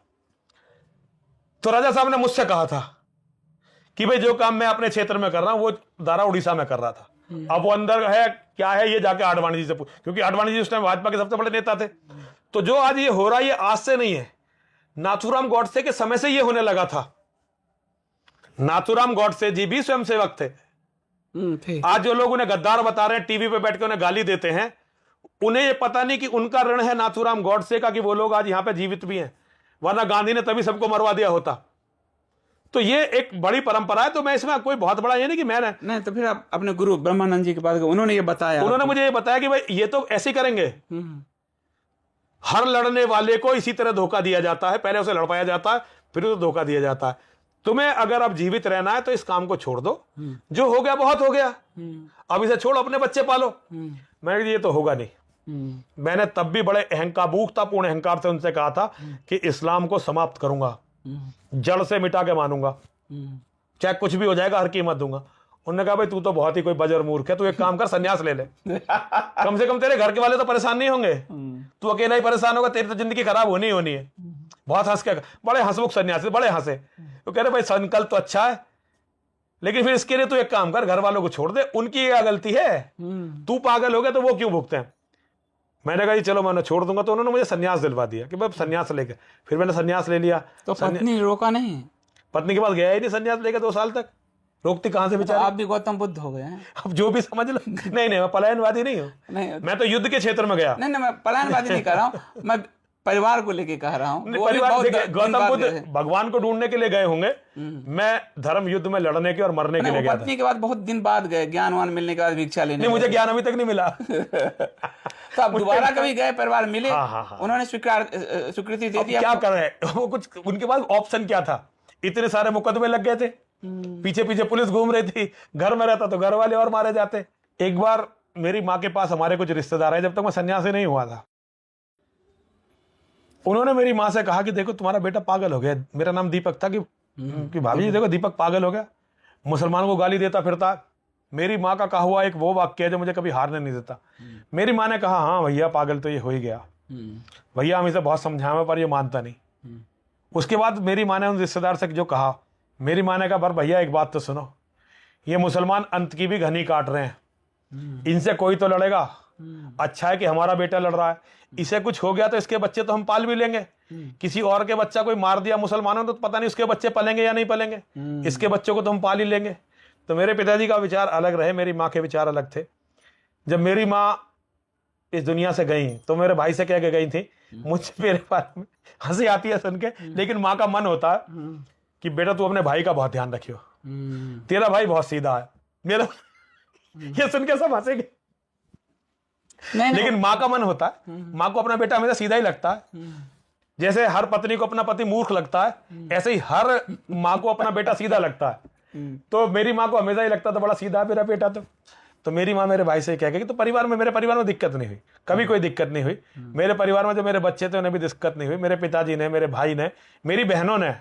Speaker 2: तो राजा साहब ने मुझसे कहा था कि भाई जो काम मैं अपने क्षेत्र में कर रहा हूं वो दारा उड़ीसा में कर रहा था। अब वो अंदर है क्या है ये जाके आडवाणी जी से पूछ, क्योंकि आडवाणी जी उस टाइम भाजपा के सबसे बड़े नेता थे। तो जो आज ये हो रहा है ये आज से नहीं है, नाथूराम गॉडसे के समय से ये होने लगा था। नाथूराम गॉडसे जी भी स्वयंसेवक थे। आज जो लोग उन्हें गद्दार बता रहे हैं, टीवी पे बैठ के उन्हें गाली देते हैं, उन्हें ये पता नहीं कि उनका ऋण है नाथूराम गॉडसे का कि वो लोग आज यहां पे जीवित भी हैं, वरना गांधी ने तभी सबको मरवा दिया होता। तो ये एक बड़ी परंपरा है। तो मैं इसमें कोई बहुत बड़ा ये नहीं कि मैंने
Speaker 1: नहीं, तो फिर आप अपने गुरु ब्रह्मानंद जी के पास गए, उन्होंने ये बताया,
Speaker 2: उन्होंने मुझे ये बताया कि भाई ये तो ऐसे ही करेंगे। हर लड़ने वाले को इसी तरह धोखा दिया जाता है, पहले उसे लड़वाया जाता है फिर उसे धोखा दिया जाता है। तुम्हें अगर अब जीवित रहना है तो इस काम को छोड़ दो, जो हो गया बहुत हो गया, अब इसे छोड़ अपने बच्चे पालो। मैंने कहा ये तो होगा नहीं। मैंने तब भी बड़े पूर्ण अहंकार से उनसे कहा था कि इस्लाम को समाप्त करूंगा, जड़ से मिटा के मानूंगा, चाहे कुछ भी हो जाएगा, हर कीमत दूंगा। उन्होंने कहा भाई तू तो बहुत ही कोई बजर मूर्ख है, तू एक काम कर संन्यास ले ले, कम से कम तेरे घर के वाले तो परेशान नहीं होंगे, तू अकेला ही परेशान होगा, तेरी तो जिंदगी खराब होनी ही होनी है। बहुत हंस के, बड़े हंसमुख सन्यासी, बड़े हंसे। तो कह रहे भाई संकल्प तो अच्छा है, लेकिन फिर इसके लिए तू एक काम कर, घर वालों को छोड़ दे, उनकी क्या गलती है, तू पागल हो गया तो वो क्यों भुगते हैं। मैंने कहा जी चलो मैं छोड़ दूंगा। तो उन्होंने मुझे सन्यास दिलवा दिया कि भाई सन्यास लेके, फिर मैंने सन्यास ले लिया।
Speaker 1: तो पत्नी रोका नहीं?
Speaker 2: पत्नी के पास गया ही नहीं सन्यास लेके 2 साल तक, रोकती कहां से बेचारी।
Speaker 1: तो आप भी गौतम बुद्ध हो गए हैं।
Speaker 2: अब जो भी समझ लो। नहीं मैं पलायनवादी नहीं हूँ,
Speaker 1: नहीं
Speaker 2: मैं तो युद्ध के क्षेत्र में गया।
Speaker 1: नहीं, मैं पलायनवादी नहीं कर रहा हूँ, मैं परिवार को लेके कह रहा हूँ।
Speaker 2: गौतम बुद्ध भगवान को ढूंढने के लिए गए होंगे, मैं धर्म युद्ध में लड़ने के और मरने के लिए गया था।
Speaker 1: पत्नी के बाद बहुत दिन बाद गए, ज्ञानवान मिलने के बाद भिक्षा लेने।
Speaker 2: नहीं, मुझे ज्ञान अभी तक नहीं मिला।
Speaker 1: तो आप दोबारा कभी गए, परिवार मिले? हाँ। उन्होंने स्वीकृति दे दी?
Speaker 2: क्या कर रहे हैं वो, कुछ उनके पास ऑप्शन क्या था, इतने सारे मुकदमे लग गए थे, पीछे पीछे पुलिस घूम रही थी, घर में रहता तो घर वाले और मारे जाते। एक बार मेरी माँ के पास हमारे कुछ रिश्तेदार आए, जब तक मैं सन्यासी नहीं हुआ था। उन्होंने मेरी माँ से कहा कि देखो तुम्हारा बेटा पागल हो गया। मेरा नाम दीपक था कि भाभी जी देखो दीपक पागल हो गया, मुसलमानों को गाली देता फिरता। मेरी माँ का कहा हुआ एक वो वाक्य है जो मुझे कभी हारने नहीं देता। मेरी माँ ने कहा हाँ भैया पागल तो ये हो ही गया, भैया हम इसे बहुत समझाए पर ये मानता नहीं। उसके बाद मेरी माँ ने उन रिश्तेदार से जो कहा, मेरी माँ ने कहा पर भैया एक बात तो सुनो, ये मुसलमान अंत की भी घनी काट रहे हैं, इनसे कोई तो लड़ेगा। अच्छा है कि हमारा बेटा लड़ रहा है, इसे कुछ हो गया तो इसके बच्चे तो हम पाल भी लेंगे। किसी और के बच्चा कोई मार दिया मुसलमानों ने तो पता नहीं उसके बच्चे पलेंगे या नहीं पलेंगे, इसके बच्चों को तो हम पाल ही लेंगे। तो मेरे पिताजी का विचार अलग रहे, मेरी माँ के विचार अलग थे। जब मेरी माँ इस दुनिया से गई तो मेरे भाई से कह के गई थी, मुझे मेरे बारे में हंसी आती है सुन के, लेकिन माँ का मन होता है कि बेटा तू अपने भाई का बहुत ध्यान रखियो, तेरा भाई बहुत सीधा है। मेरा ये सुन के सब हंसेंगे, लेकिन माँ का मन होता है, माँ को अपना बेटा हमेशा सीधा ही लगता है। जैसे हर पत्नी को अपना पति मूर्ख लगता है, ऐसे ही हर माँ को अपना बेटा सीधा लगता है। तो मेरी माँ को हमेशा ही लगता था बड़ा सीधा है मेरा बेटा। तो मेरी माँ मेरे भाई से कह गई, तो परिवार में, मेरे परिवार में दिक्कत नहीं हुई, कभी कोई दिक्कत नहीं हुई। मेरे परिवार में जो मेरे बच्चे थे उन्हें भी दिक्कत नहीं हुई। मेरे पिताजी ने, मेरे भाई ने, मेरी बहनों ने,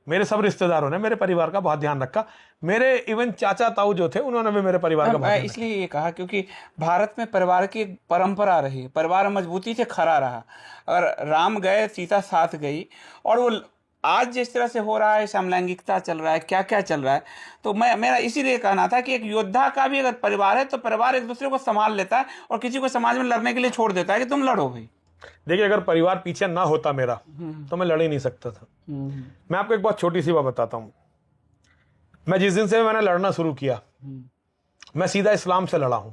Speaker 2: मेरे सब रिश्तेदारों ने मेरे परिवार का बहुत ध्यान रखा। मेरे इवन चाचा ताऊ जो थे उन्होंने भी मेरे परिवार का बहुत
Speaker 1: इसलिए ये कहा क्योंकि भारत में परिवार की परंपरा रही, परिवार मजबूती से खड़ा रहा। अगर राम गए, सीता साथ गई, और वो आज जिस तरह से हो रहा है, समलैंगिकता चल रहा है, क्या क्या चल रहा है, तो मेरा इसीलिए कहना था कि एक योद्धा का भी अगर परिवार है तो परिवार एक दूसरे को संभाल लेता है और किसी को समाज में लड़ने के लिए छोड़ देता है कि तुम लड़ो भाई।
Speaker 2: देखिए अगर परिवार पीछे ना होता मेरा तो मैं लड़ ही नहीं सकता था। मैं आपको एक बहुत छोटी सी बात बताता हूँ। मैं जिस दिन से मैंने लड़ना शुरू किया, मैं सीधा इस्लाम से लड़ा हूं।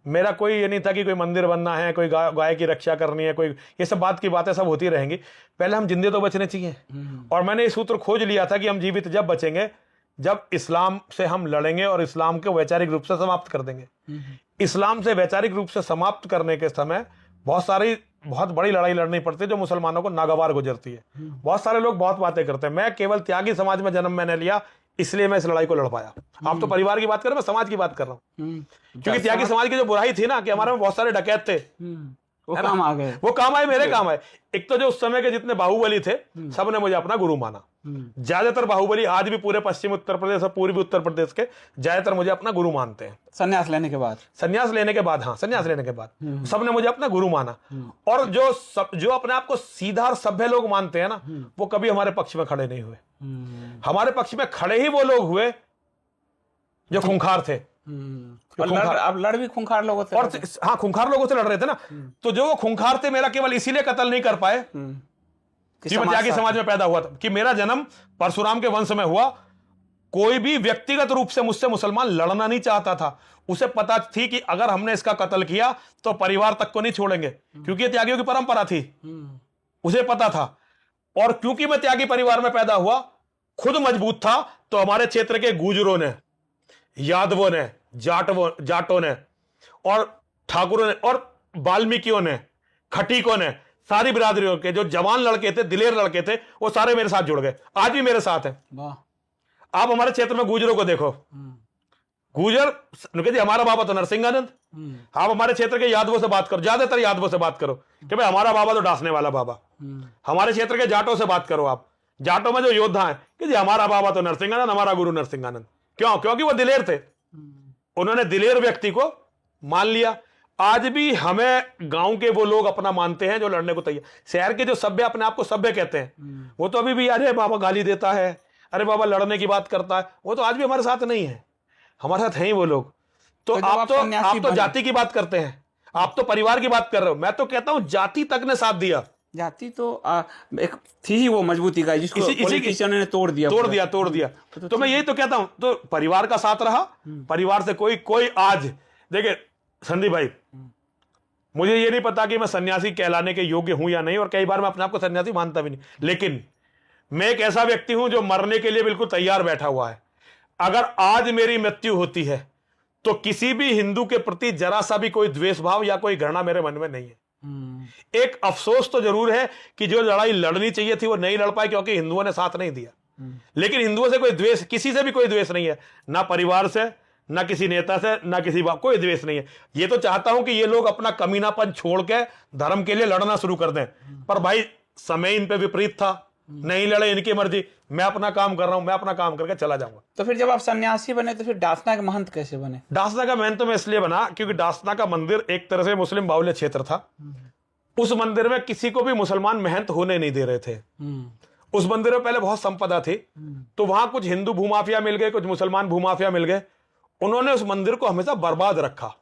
Speaker 2: मेरा कोई ये नहीं था कि कोई मंदिर बनना है, कोई गाय की रक्षा करनी है, कोई ये सब बात की बातें सब होती रहेंगी। पहले हम जिंदे तो बचने चाहिए। और मैंने ये सूत्र खोज लिया था कि हम जीवित जब बचेंगे जब इस्लाम से हम लड़ेंगे और इस्लाम को वैचारिक रूप से समाप्त कर देंगे। इस्लाम से वैचारिक रूप से समाप्त करने के समय बहुत बड़ी लड़ाई लड़नी पड़ती है जो मुसलमानों को नागवार गुजरती है। बहुत सारे लोग बहुत बातें करते हैं। मैं केवल त्यागी समाज में जन्म मैंने लिया, इसलिए मैं इस लड़ाई को लड़ पाया। आप तो परिवार की बात कर रहे हैं, मैं समाज की बात कर रहा हूँ। क्योंकि त्यागी समाज की जो बुराई थी ना कि हमारे में बहुत सारे डकैत थे,
Speaker 1: वो काम आ गए,
Speaker 2: वो काम आए, मेरे काम आए। एक तो जो उस समय के जितने बाहुबली थे सबने मुझे अपना गुरु माना। ज्यादातर बाहुबली आज भी पूरे पश्चिम उत्तर प्रदेश और पूर्वी उत्तर प्रदेश के ज्यादातर मुझे अपना गुरु मानते हैं।
Speaker 1: संन्यास लेने के बाद
Speaker 2: हाँ, संन्यास लेने के बाद सबने मुझे अपना गुरु माना। और जो अपने आप को सीधा और सभ्य लोग मानते हैं ना, वो कभी हमारे पक्ष में खड़े नहीं हुए। हमारे पक्ष में खड़े ही वो लोग हुए जो खूंखार थे।
Speaker 1: अब लड़ भी खूंखार लोगों से,
Speaker 2: और हाँ, खूंखार लोगों से लड़ रहे थे ना। तो जो वो खूंखार थे, मेरा केवल इसीलिए कत्ल नहीं कर पाए कि मैं त्यागी समाज में पैदा हुआ था, कि मेरा जन्म परशुराम के वंश में हुआ। कोई भी व्यक्तिगत रूप से मुझसे मुसलमान लड़ना नहीं चाहता था। उसे पता थी कि अगर हमने इसका कत्ल किया तो परिवार तक को नहीं छोड़ेंगे, क्योंकि ये त्यागियों की परंपरा थी। उसे पता था। और क्योंकि मैं त्यागी परिवार में पैदा हुआ, खुद मजबूत था, तो हमारे क्षेत्र के गुजरों ने, यादवों ने, जाटों ने और ठाकुरों ने और वाल्मीकियों ने, खटीकों ने, सारी बिरादरियों के जो जवान लड़के थे, दिलेर लड़के थे, वो सारे मेरे साथ जुड़ गए। आज भी मेरे साथ है। आप हमारे क्षेत्र में गुजरों को देखो, गुजर जी हमारा बाबा तो नरसिंहानंद। आप हमारे क्षेत्र के यादवों से बात करो, ज्यादातर यादवों से बात करो कि भाई हमारा बाबा तो डांसने वाला बाबा। हमारे क्षेत्र के जाटों से बात करो, आप जाटों में जो योद्धा हैं कि जी हमारा बाबा तो नरसिंहानंद, हमारा गुरु नरसिंहानंद। क्यों? क्योंकि वो दिलेर थे। उन्होंने दिलेर व्यक्ति को मान लिया। आज भी हमें गांव के वो लोग अपना मानते हैं जो लड़ने को तैयार। शहर के जो सभ्य अपने आप को सभ्य कहते हैं, वो तो अभी भी अरे बाबा गाली देता है, अरे बाबा लड़ने की बात करता है, वो तो आज भी हमारे साथ नहीं है। हमारे साथ हैं ही वो लोग। तो आप तो जाति की बात करते हैं, आप तो परिवार की बात कर रहे हो। मैं तो कहता हूं जाति तक ने साथ दिया।
Speaker 1: जाति तो एक थी ही वो मजबूती का, जिसको पॉलिटिशियनों ने तोड़ दिया।
Speaker 2: तो मैं यही तो कहता हूं, तो परिवार का साथ रहा। परिवार से कोई आज देखिए संदीप भाई, मुझे ये नहीं पता कि मैं सन्यासी कहलाने के योग्य हूं या नहीं, और कई बार मैं अपने आप को सन्यासी मानता भी नहीं, लेकिन मैं एक ऐसा व्यक्ति हूं जो मरने के लिए बिल्कुल तैयार बैठा हुआ है। अगर आज मेरी मृत्यु होती है तो किसी भी हिंदू के प्रति जरा सा भी कोई द्वेष भाव या कोई घृणा मेरे मन में नहीं है। एक अफसोस तो जरूर है कि जो लड़ाई लड़नी चाहिए थी वो नहीं लड़ पाई, क्योंकि हिंदुओं ने साथ नहीं दिया। लेकिन हिंदुओं से कोई द्वेष, किसी से भी कोई द्वेष नहीं है, ना परिवार से, ना किसी नेता से, ना किसी बाप, कोई द्वेष नहीं है। ये तो चाहता हूं कि ये लोग अपना कमीनापन छोड़ के धर्म के लिए लड़ना शुरू कर दें, पर भाई समय इन पे विपरीत था, नहीं लड़े, इनकी मर्जी। मैं अपना काम कर रहा हूं, मैं अपना काम करके चला जाऊंगा।
Speaker 1: तो फिर जब आप सन्यासी बने तो फिर डासना के महंत कैसे बने?
Speaker 2: डासना का महंत तो मैं इसलिए बना क्योंकि डासना का मंदिर एक तरह से मुस्लिम बाहुल्य क्षेत्र था। उस मंदिर में किसी को भी मुसलमान महंत होने नहीं दे रहे थे। उस मंदिर में पहले बहुत संपदा थी, तो वहां कुछ हिंदू भूमाफिया मिल गए, कुछ मुसलमान भूमाफिया मिल गए। उन्होंने उस मंदिर को हमेशा बर्बाद रखा।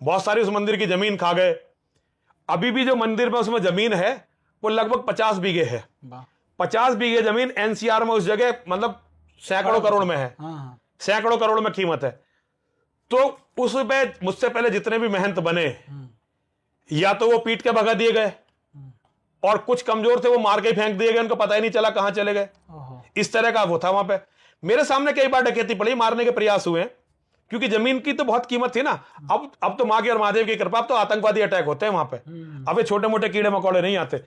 Speaker 2: बहुत सारी उस मंदिर की जमीन खा गए। अभी भी जो मंदिर में उसमें जमीन है वो लगभग 50 बीघे है। 50 बीघे जमीन एनसीआर में उस जगह मतलब सैकड़ों करोड़ में है। सैकड़ों करोड़ में कीमत है। तो उस पे मुझसे पहले जितने भी महंत बने, या तो वो पीट के भगा दिए गए, और कुछ कमजोर थे वो मार के फेंक दिए गए, उनको पता ही नहीं चला कहां चले गए। इस तरह का वो था वहां पे। मेरे सामने कई बार डकैती पड़ी, मारने के प्रयास हुए, क्योंकि जमीन की तो बहुत कीमत थी ना। अब तो माँ की और महादेव की कृपा, अब तो आतंकवादी अटैक होते हैं वहां पे। अब ये छोटे मोटे कीड़े मकोड़े नहीं आते।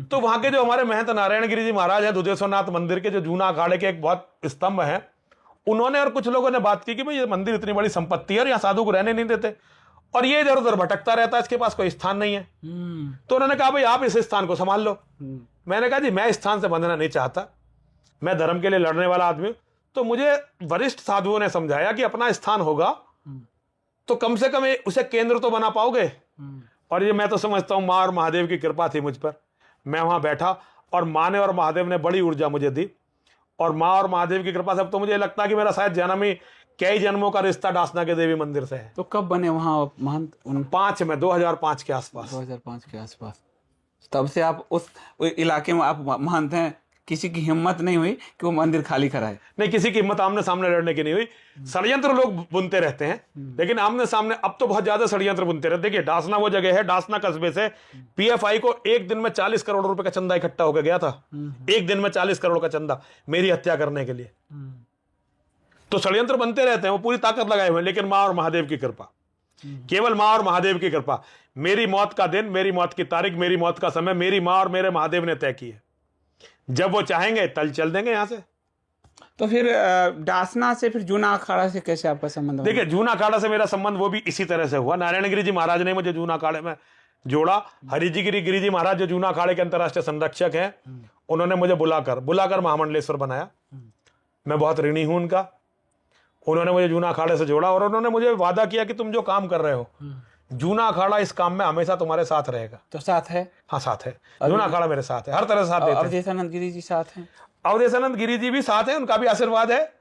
Speaker 2: तो वहां के जो हमारे महंत नारायण गिरी जी महाराज है, दुधेश्वरनाथ मंदिर के जो जूना अखाड़े के एक बहुत स्तंभ है, उन्होंने और कुछ लोगों ने बात की कि भाई ये मंदिर इतनी बड़ी संपत्ति है और यहाँ साधु को रहने नहीं देते, और ये इधर उधर भटकता रहता है, इसके पास कोई स्थान नहीं है। तो उन्होंने कहा भाई आप इस स्थान को संभाल लो। मैंने कहा जी मैं इस स्थान से बंधना नहीं चाहता, मैं धर्म के लिए लड़ने वाला आदमी हूं। तो मुझे वरिष्ठ साधुओं ने समझाया कि अपना स्थान होगा तो कम से कम उसे केंद्र तो बना पाओगे। और ये मैं तो समझता हूं माँ और महादेव की कृपा थी मुझ पर। मैं वहां बैठा और माँ ने और महादेव ने बड़ी ऊर्जा मुझे दी, और माँ और महादेव की कृपा से अब तो मुझे लगता है कि मेरा शायद जन्म ही कई जन्मों का रिश्ता डासना के देवी मंदिर से है।
Speaker 1: तो कब बने वहां महंत?
Speaker 2: 2005 के आसपास।
Speaker 1: 2005 के आसपास। तब से आप उस इलाके में आप महंत हैं, किसी की हिम्मत नहीं हुई कि वो मंदिर खाली कराए।
Speaker 2: नहीं, किसी की हिम्मत आमने सामने लड़ने की नहीं हुई। षड्यंत्र लोग बुनते रहते हैं, लेकिन आमने सामने अब तो बहुत ज्यादा षड्यंत्र बुनते रहते। देखिए डासना वो जगह है, डासना कस्बे से पीएफआई को एक दिन में 40 करोड़ रुपए का चंदा इकट्ठा होकर गया था। एक दिन में 40 करोड़ का चंदा मेरी हत्या करने के लिए। तो षड्यंत्र बनते रहते हैं, वो पूरी ताकत लगाए हुए हैं, लेकिन मां और महादेव की कृपा, केवल मां और महादेव की कृपा। मेरी मौत का दिन, मेरी मौत की तारीख, मेरी मौत का समय मेरी मां और मेरे महादेव ने तय की है। जब वो चाहेंगे तल चल देंगे यहां से।
Speaker 1: तो फिर डासना से फिर जूना अखाड़ा से कैसे आपका संबंध बना?
Speaker 2: देखिए जूना अखाड़ा से मेरा संबंध वो भी इसी तरह से हुआ। नारायण गिरी जी महाराज ने मुझे जूना अखाड़े में जोड़ा। हरिजी गिरी जी महाराज जो जूना अखाड़े के अंतर्राष्ट्रीय संरक्षक हैं, उन्होंने मुझे बुलाकर महामंडलेश्वर बनाया। मैं बहुत ऋणी हूं उनका। उन्होंने मुझे जूना अखाड़े से जोड़ा और उन्होंने मुझे वादा किया कि तुम जो काम कर रहे हो, जूना अखाड़ा इस काम में हमेशा तुम्हारे साथ रहेगा।
Speaker 1: तो साथ है?
Speaker 2: हाँ साथ है, जूना अखाड़ा मेरे साथ है, हर तरह से साथ देते हैं।
Speaker 1: अवधेशानंद गिरी जी साथ हैं?
Speaker 2: अवधेशानंद गिरी जी भी साथ हैं, उनका भी आशीर्वाद है,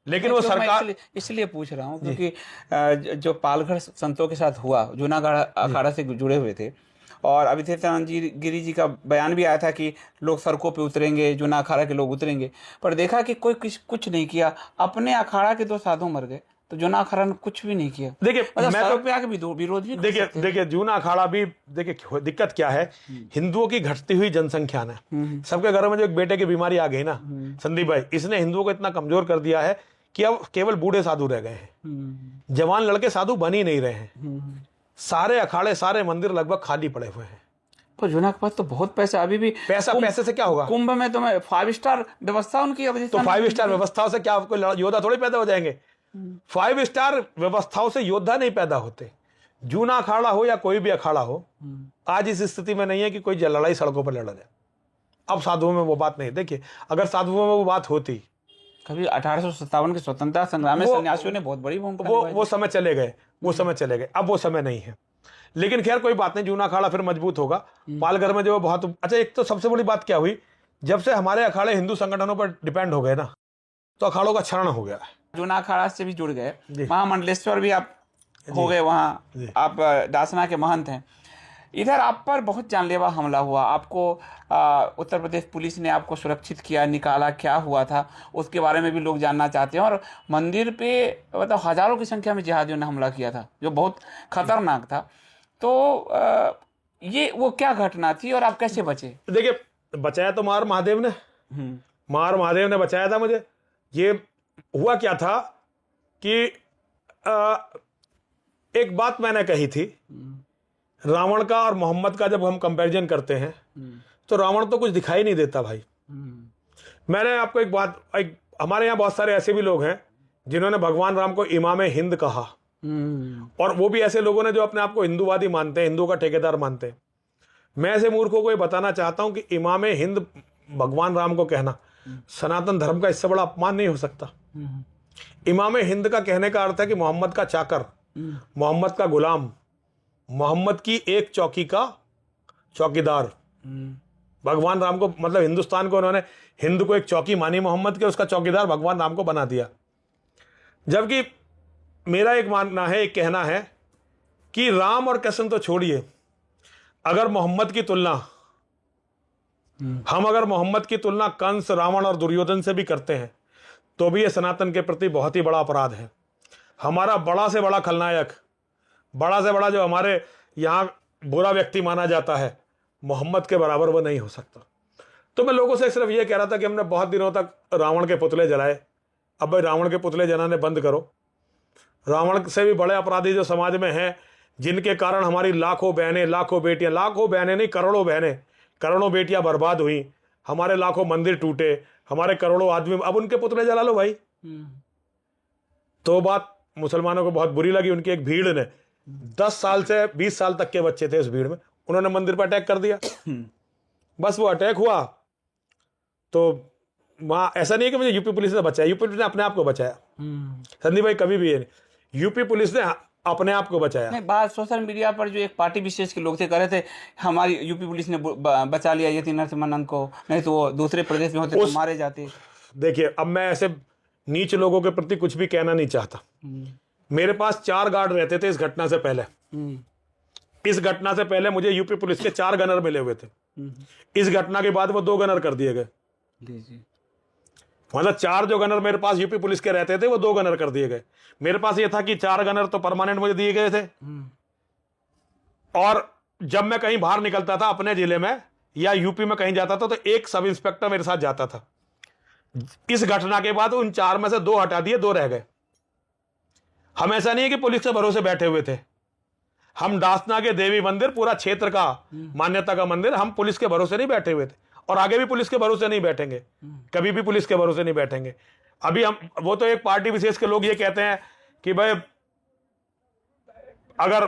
Speaker 2: लेकिन वो सरकार।
Speaker 1: इसलिए पूछ रहा हूँ क्योंकि जो पालघर संतों के साथ हुआ, जूना अखाड़ा से जुड़े हुए थे, और अवधेशानंद गिरी जी का बयान भी आया था कि लोग सड़कों पे उतरेंगे, जूना अखाड़ा के लोग उतरेंगे, पर देखा कि कोई कुछ नहीं किया। अपने अखाड़ा के 2 साधु मर गए, तो जूना अखाड़ा ने कुछ भी नहीं किया।
Speaker 2: देखिए मैं तो
Speaker 1: पे आके विरोध भी
Speaker 2: देखिए जूना अखाड़ा भी, देखिए दिक्कत क्या है, हिंदुओं की घटती हुई जनसंख्या ने सबके घरों में जो एक बेटे की बीमारी आ गई ना संदीप भाई, इसने हिंदुओं को इतना कमजोर कर दिया है कि अब केवल बूढ़े साधु रह गए हैं। जवान लड़के साधु बन ही नहीं रहे हैं। सारे अखाड़े, सारे मंदिर लगभग खाली पड़े हुए हैं।
Speaker 1: तो जूना के पास तो बहुत पैसा, अभी भी
Speaker 2: पैसे से क्या होगा?
Speaker 1: कुंभ में तो 5 स्टार व्यवस्था उनकी।
Speaker 2: तो 5 स्टार व्यवस्थाओं से क्या कोई योद्धा थोड़ी पैदा हो जाएंगे? 5 स्टार व्यवस्थाओं से योद्धा नहीं पैदा होते। जूना अखाड़ा हो या कोई भी अखाड़ा हो, आज इस स्थिति में नहीं है कि कोई लड़ाई सड़कों पर लड़ा जाए। अब साधुओं में वो बात नहीं। देखिए अगर साधुओं में वो बात होती,
Speaker 1: कभी 1857 के स्वतंत्रता संग्राम में सन्यासियों ने बहुत बड़ी भूमिका निभाई।
Speaker 2: वो समय चले गए, वो समय चले गए, अब वो समय नहीं है। लेकिन खैर कोई बात नहीं, जूना अखाड़ा फिर मजबूत होगा। पालघर में जो बहुत अच्छा, एक तो सबसे बड़ी बात क्या हुई, जब से हमारे अखाड़े हिंदू संगठनों पर डिपेंड हो गए ना, तो अखाड़ों का क्षरण हो गया है।
Speaker 1: जूना अखाड़ा से भी जुड़ गए, महामंडलेश्वर भी आप हो गए, वहाँ आप डासना के महंत हैं। इधर आप पर बहुत जानलेवा हमला हुआ, आपको उत्तर प्रदेश पुलिस ने आपको सुरक्षित किया, निकाला, क्या हुआ था उसके बारे में भी लोग जानना चाहते हैं। और मंदिर पे मतलब हजारों की संख्या में जिहादियों ने हमला किया था, जो बहुत खतरनाक था। तो ये वो क्या घटना थी और आप कैसे बचे?
Speaker 2: देखिए बचाया तो मार महादेव ने बचाया था मुझे। ये हुआ क्या था कि एक बात मैंने कही थी, रावण का और मोहम्मद का जब हम कंपैरिजन करते हैं तो रावण तो कुछ दिखाई नहीं देता भाई। मैंने आपको हमारे यहाँ बहुत सारे ऐसे भी लोग हैं जिन्होंने भगवान राम को इमाम हिंद कहा, और वो भी ऐसे लोगों ने जो अपने आप को हिंदूवादी मानते हैं, हिंदुओं का ठेकेदार मानते हैं। मैं ऐसे मूर्खों को ये बताना चाहता हूं कि इमाम हिंद भगवान राम को कहना सनातन धर्म का इससे बड़ा अपमान नहीं हो सकता। इमाम हिंद का कहने का अर्थ है कि मोहम्मद का चाकर, मोहम्मद का गुलाम, मोहम्मद की एक चौकी का चौकीदार। भगवान राम को, मतलब हिंदुस्तान को, उन्होंने हिंद को एक चौकी मानी मोहम्मद के, उसका चौकीदार भगवान राम को बना दिया। जबकि मेरा एक मानना है, एक कहना है कि राम और कृष्ण तो छोड़िए, अगर मोहम्मद की तुलना अगर मोहम्मद की तुलना कंस, रावण और दुर्योधन से भी करते हैं तो भी यह सनातन के प्रति बहुत ही बड़ा अपराध है। हमारा बड़ा से बड़ा खलनायक, बड़ा से बड़ा जो हमारे यहाँ बुरा व्यक्ति माना जाता है, मोहम्मद के बराबर वो नहीं हो सकता। तो मैं लोगों से सिर्फ ये कह रहा था कि हमने बहुत दिनों तक रावण के पुतले जलाए, अब भाई रावण के पुतले जलाने बंद करो। रावण से भी बड़े अपराधी जो समाज में हैं, जिनके कारण हमारी लाखों बहनें, लाखों बेटियां, लाखों बहनें नहीं करोड़ों बहनें, करोड़ों बेटियां बर्बाद हुई, हमारे लाखों मंदिर टूटे, हमारे करोड़ों आदमी, अब उनके पुतले जला लो भाई। तो बात मुसलमानों को बहुत बुरी लगी। उनकी एक भीड़ ने 10 साल से 20 साल तक के बच्चे थे इस भीड़ में, उन्होंने मंदिर पर अटैक कर दिया। बस वो अटैक हुआ तो वहां ऐसा नहीं है कि मुझे यूपी पुलिस ने बचाया, यूपी पुलिस ने अपने आप को बचाया। संदीप भाई कभी भी यूपी पुलिस ने अपने आप को बचाया।
Speaker 1: नहीं, बात सोशल मीडिया पर जो एक पार्टी विशेष के लोग थे कह रहे थे हमारी यूपी पुलिस ने बचा लिया यति नरसिम्हानंद को, नहीं तो वो दूसरे प्रदेश में होते तो मारे जाते। देखिए
Speaker 2: अब मैं ऐसे नीच लोगों के प्रति कुछ भी कहना नहीं चाहता। मेरे पास 4 गार्ड रहते थे इस घटना से पहले। इस घटना से पहले मुझे यूपी पुलिस के 4 गनर मिले हुए थे। इस घटना के बाद वो 2 गनर कर दिए गए।
Speaker 1: जी जी।
Speaker 2: मतलब 4 जो गनर मेरे पास यूपी पुलिस के रहते थे वो 2 गनर कर दिए गए। मेरे पास ये था कि 4 गनर तो परमानेंट मुझे दिए गए थे। और जब मैं कहीं बाहर निकलता था अपने जिले में या यूपी में कहीं जाता था तो एक सब इंस्पेक्टर मेरे साथ जाता था। इस घटना के बाद उन 4 में से 2 हटा दिए, 2 रह गए। हम ऐसा नहीं है कि पुलिस के भरोसे बैठे हुए थे। हम दासना के देवी मंदिर, पूरा क्षेत्र का मान्यता का मंदिर, हम पुलिस के भरोसे नहीं बैठे हुए थे और आगे भी पुलिस के भरोसे नहीं बैठेंगे, कभी भी पुलिस के भरोसे नहीं बैठेंगे। अभी हम, वो तो एक पार्टी विशेष के लोग ये कहते हैं कि भाई अगर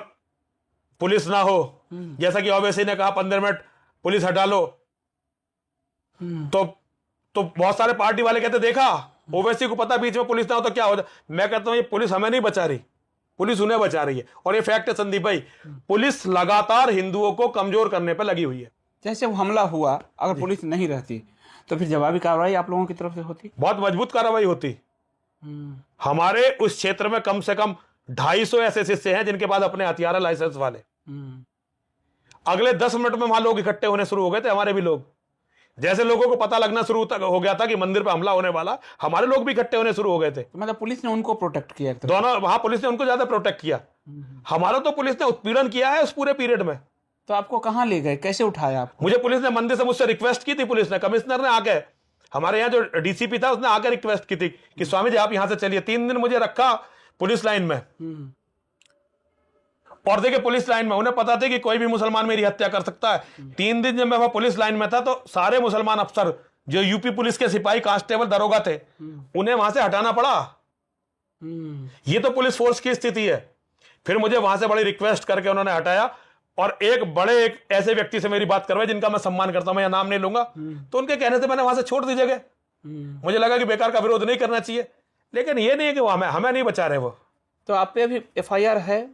Speaker 2: पुलिस ना हो, जैसा कि ओवैसी ने कहा 15 मिनट पुलिस हटा लो, तो बहुत सारे पार्टी वाले कहते देखा ओवैसी को पता बीच में पुलिस ना हो तो क्या हो जाए। मैं कहता हूं ये पुलिस हमें नहीं बचा रही, पुलिस उन्हें बचा रही है। और ये फैक्ट है संदीप भाई, पुलिस लगातार हिंदुओं को कमजोर करने पर लगी हुई है।
Speaker 1: जैसे वो हमला हुआ, अगर पुलिस नहीं रहती तो फिर जवाबी कार्रवाई आप लोगों की तरफ से होती?
Speaker 2: बहुत मजबूत कार्रवाई होती। हमारे उस क्षेत्र में कम से कम 250 ऐसे शिष्य हैं जिनके पास अपने हथियार है, लाइसेंस वाले। अगले 10 मिनट में वहां लोग इकट्ठे होने शुरू हो गए थे, हमारे भी लोग। जैसे लोगों को पता लगना शुरू हो गया था कि मंदिर पर हमला होने वाला, हमारे लोग भी इकट्ठे होने शुरू हो गए थे।
Speaker 1: तो मतलब पुलिस ने उनको प्रोटेक्ट किया?
Speaker 2: दोनों, वहां पुलिस ने उनको ज्यादा प्रोटेक्ट किया। हमारा तो पुलिस ने उत्पीड़न किया है उस पूरे पीरियड में।
Speaker 1: तो आपको कहां ले गए, कैसे उठाया आप?
Speaker 2: मुझे पुलिस ने मंदिर से मुझसे रिक्वेस्ट की थी, पुलिस ने, कमिश्नर ने आके, हमारे यहाँ जो डीसीपी था उसने आकर रिक्वेस्ट की थी कि स्वामी जी आप यहां से चलिए। 3 दिन मुझे रखा पुलिस लाइन में। और देखिए पुलिस लाइन में उन्हें पता था कि कोई भी मुसलमान मेरी हत्या कर सकता है। 3 दिन जब मैं वहां पुलिस लाइन में था तो सारे मुसलमान अफसर जो यूपी पुलिस के सिपाही, कांस्टेबल, दरोगा थे, उन्हें वहां से हटाना पड़ा। ये तो पुलिस फोर्स की स्थिति है। फिर मुझे वहां से बड़ी रिक्वेस्ट करके उन्होंने हटाया और एक ऐसे व्यक्ति से मेरी बात करवाई जिनका मैं सम्मान करता हूं, मैं नाम नहीं लूंगा। तो उनके कहने से मैंने वहां से छोड़ दी जगह। मुझे लगा कि बेकार का विरोध नहीं करना चाहिए, लेकिन ये नहीं है कि वो हमें नहीं बचा रहे वो।
Speaker 1: तो आप पे अभी एफआईआर है?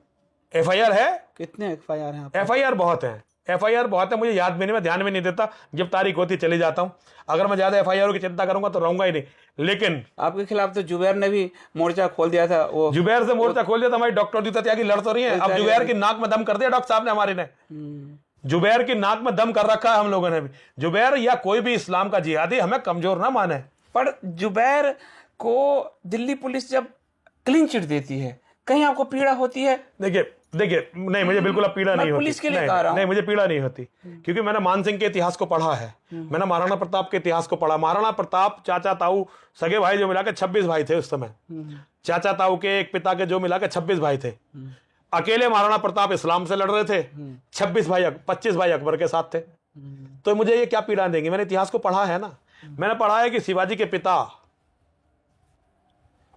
Speaker 2: एफआईआर है।
Speaker 1: कितने एफआईआर हैं?
Speaker 2: एफआईआर बहुत है, एफआईआर बहुत है। मुझे याद भी नहीं, मैं ध्यान में नहीं देता, जब तारीख होती चली जाता हूं। अगर मैं ज्यादा एफआईआर की चिंता करूंगा तो रहूंगा ही नहीं। लेकिन
Speaker 1: आपके खिलाफ तो जुबैर ने भी मोर्चा खोल दिया था। वो
Speaker 2: जुबैर से मोर्चा खोल दिया था। हमारी डॉक्टर दी त्यागी लड़ तो रही है, अब जुबैर की नाक में दम कर दिया डॉक्टर साहब ने, हमारी ने। जुबैर की नाक में दम कर रखा है हम लोगों ने भी। जुबैर या कोई भी इस्लाम का जिहादी हमें कमजोर ना माने।
Speaker 1: पर जुबैर को दिल्ली पुलिस जब क्लीन चिट देती है, कहीं आपको पीड़ा होती है?
Speaker 2: देखिए नहीं, मुझे बिल्कुल अब पीड़ा नहीं होती।
Speaker 1: पुलिस के लिए कह रहा हूं।
Speaker 2: नहीं, मुझे पीड़ा नहीं होती, क्योंकि मैंने मान सिंह के इतिहास को पढ़ा है, मैंने महाराणा प्रताप के इतिहास को पढ़ा। महाराणा प्रताप, चाचा ताऊ, सगे भाई जो मिला के 26 भाई थे उस समय। चाचा ताऊ के एक पिता के जो मिला के 26 भाई थे। अकेले महाराणा प्रताप इस्लाम से लड़ रहे थे, 25 भाई अकबर के साथ थे। तो मुझे ये क्या पीड़ा देंगे? मैंने इतिहास को पढ़ा है ना। मैंने पढ़ा है कि शिवाजी के पिता,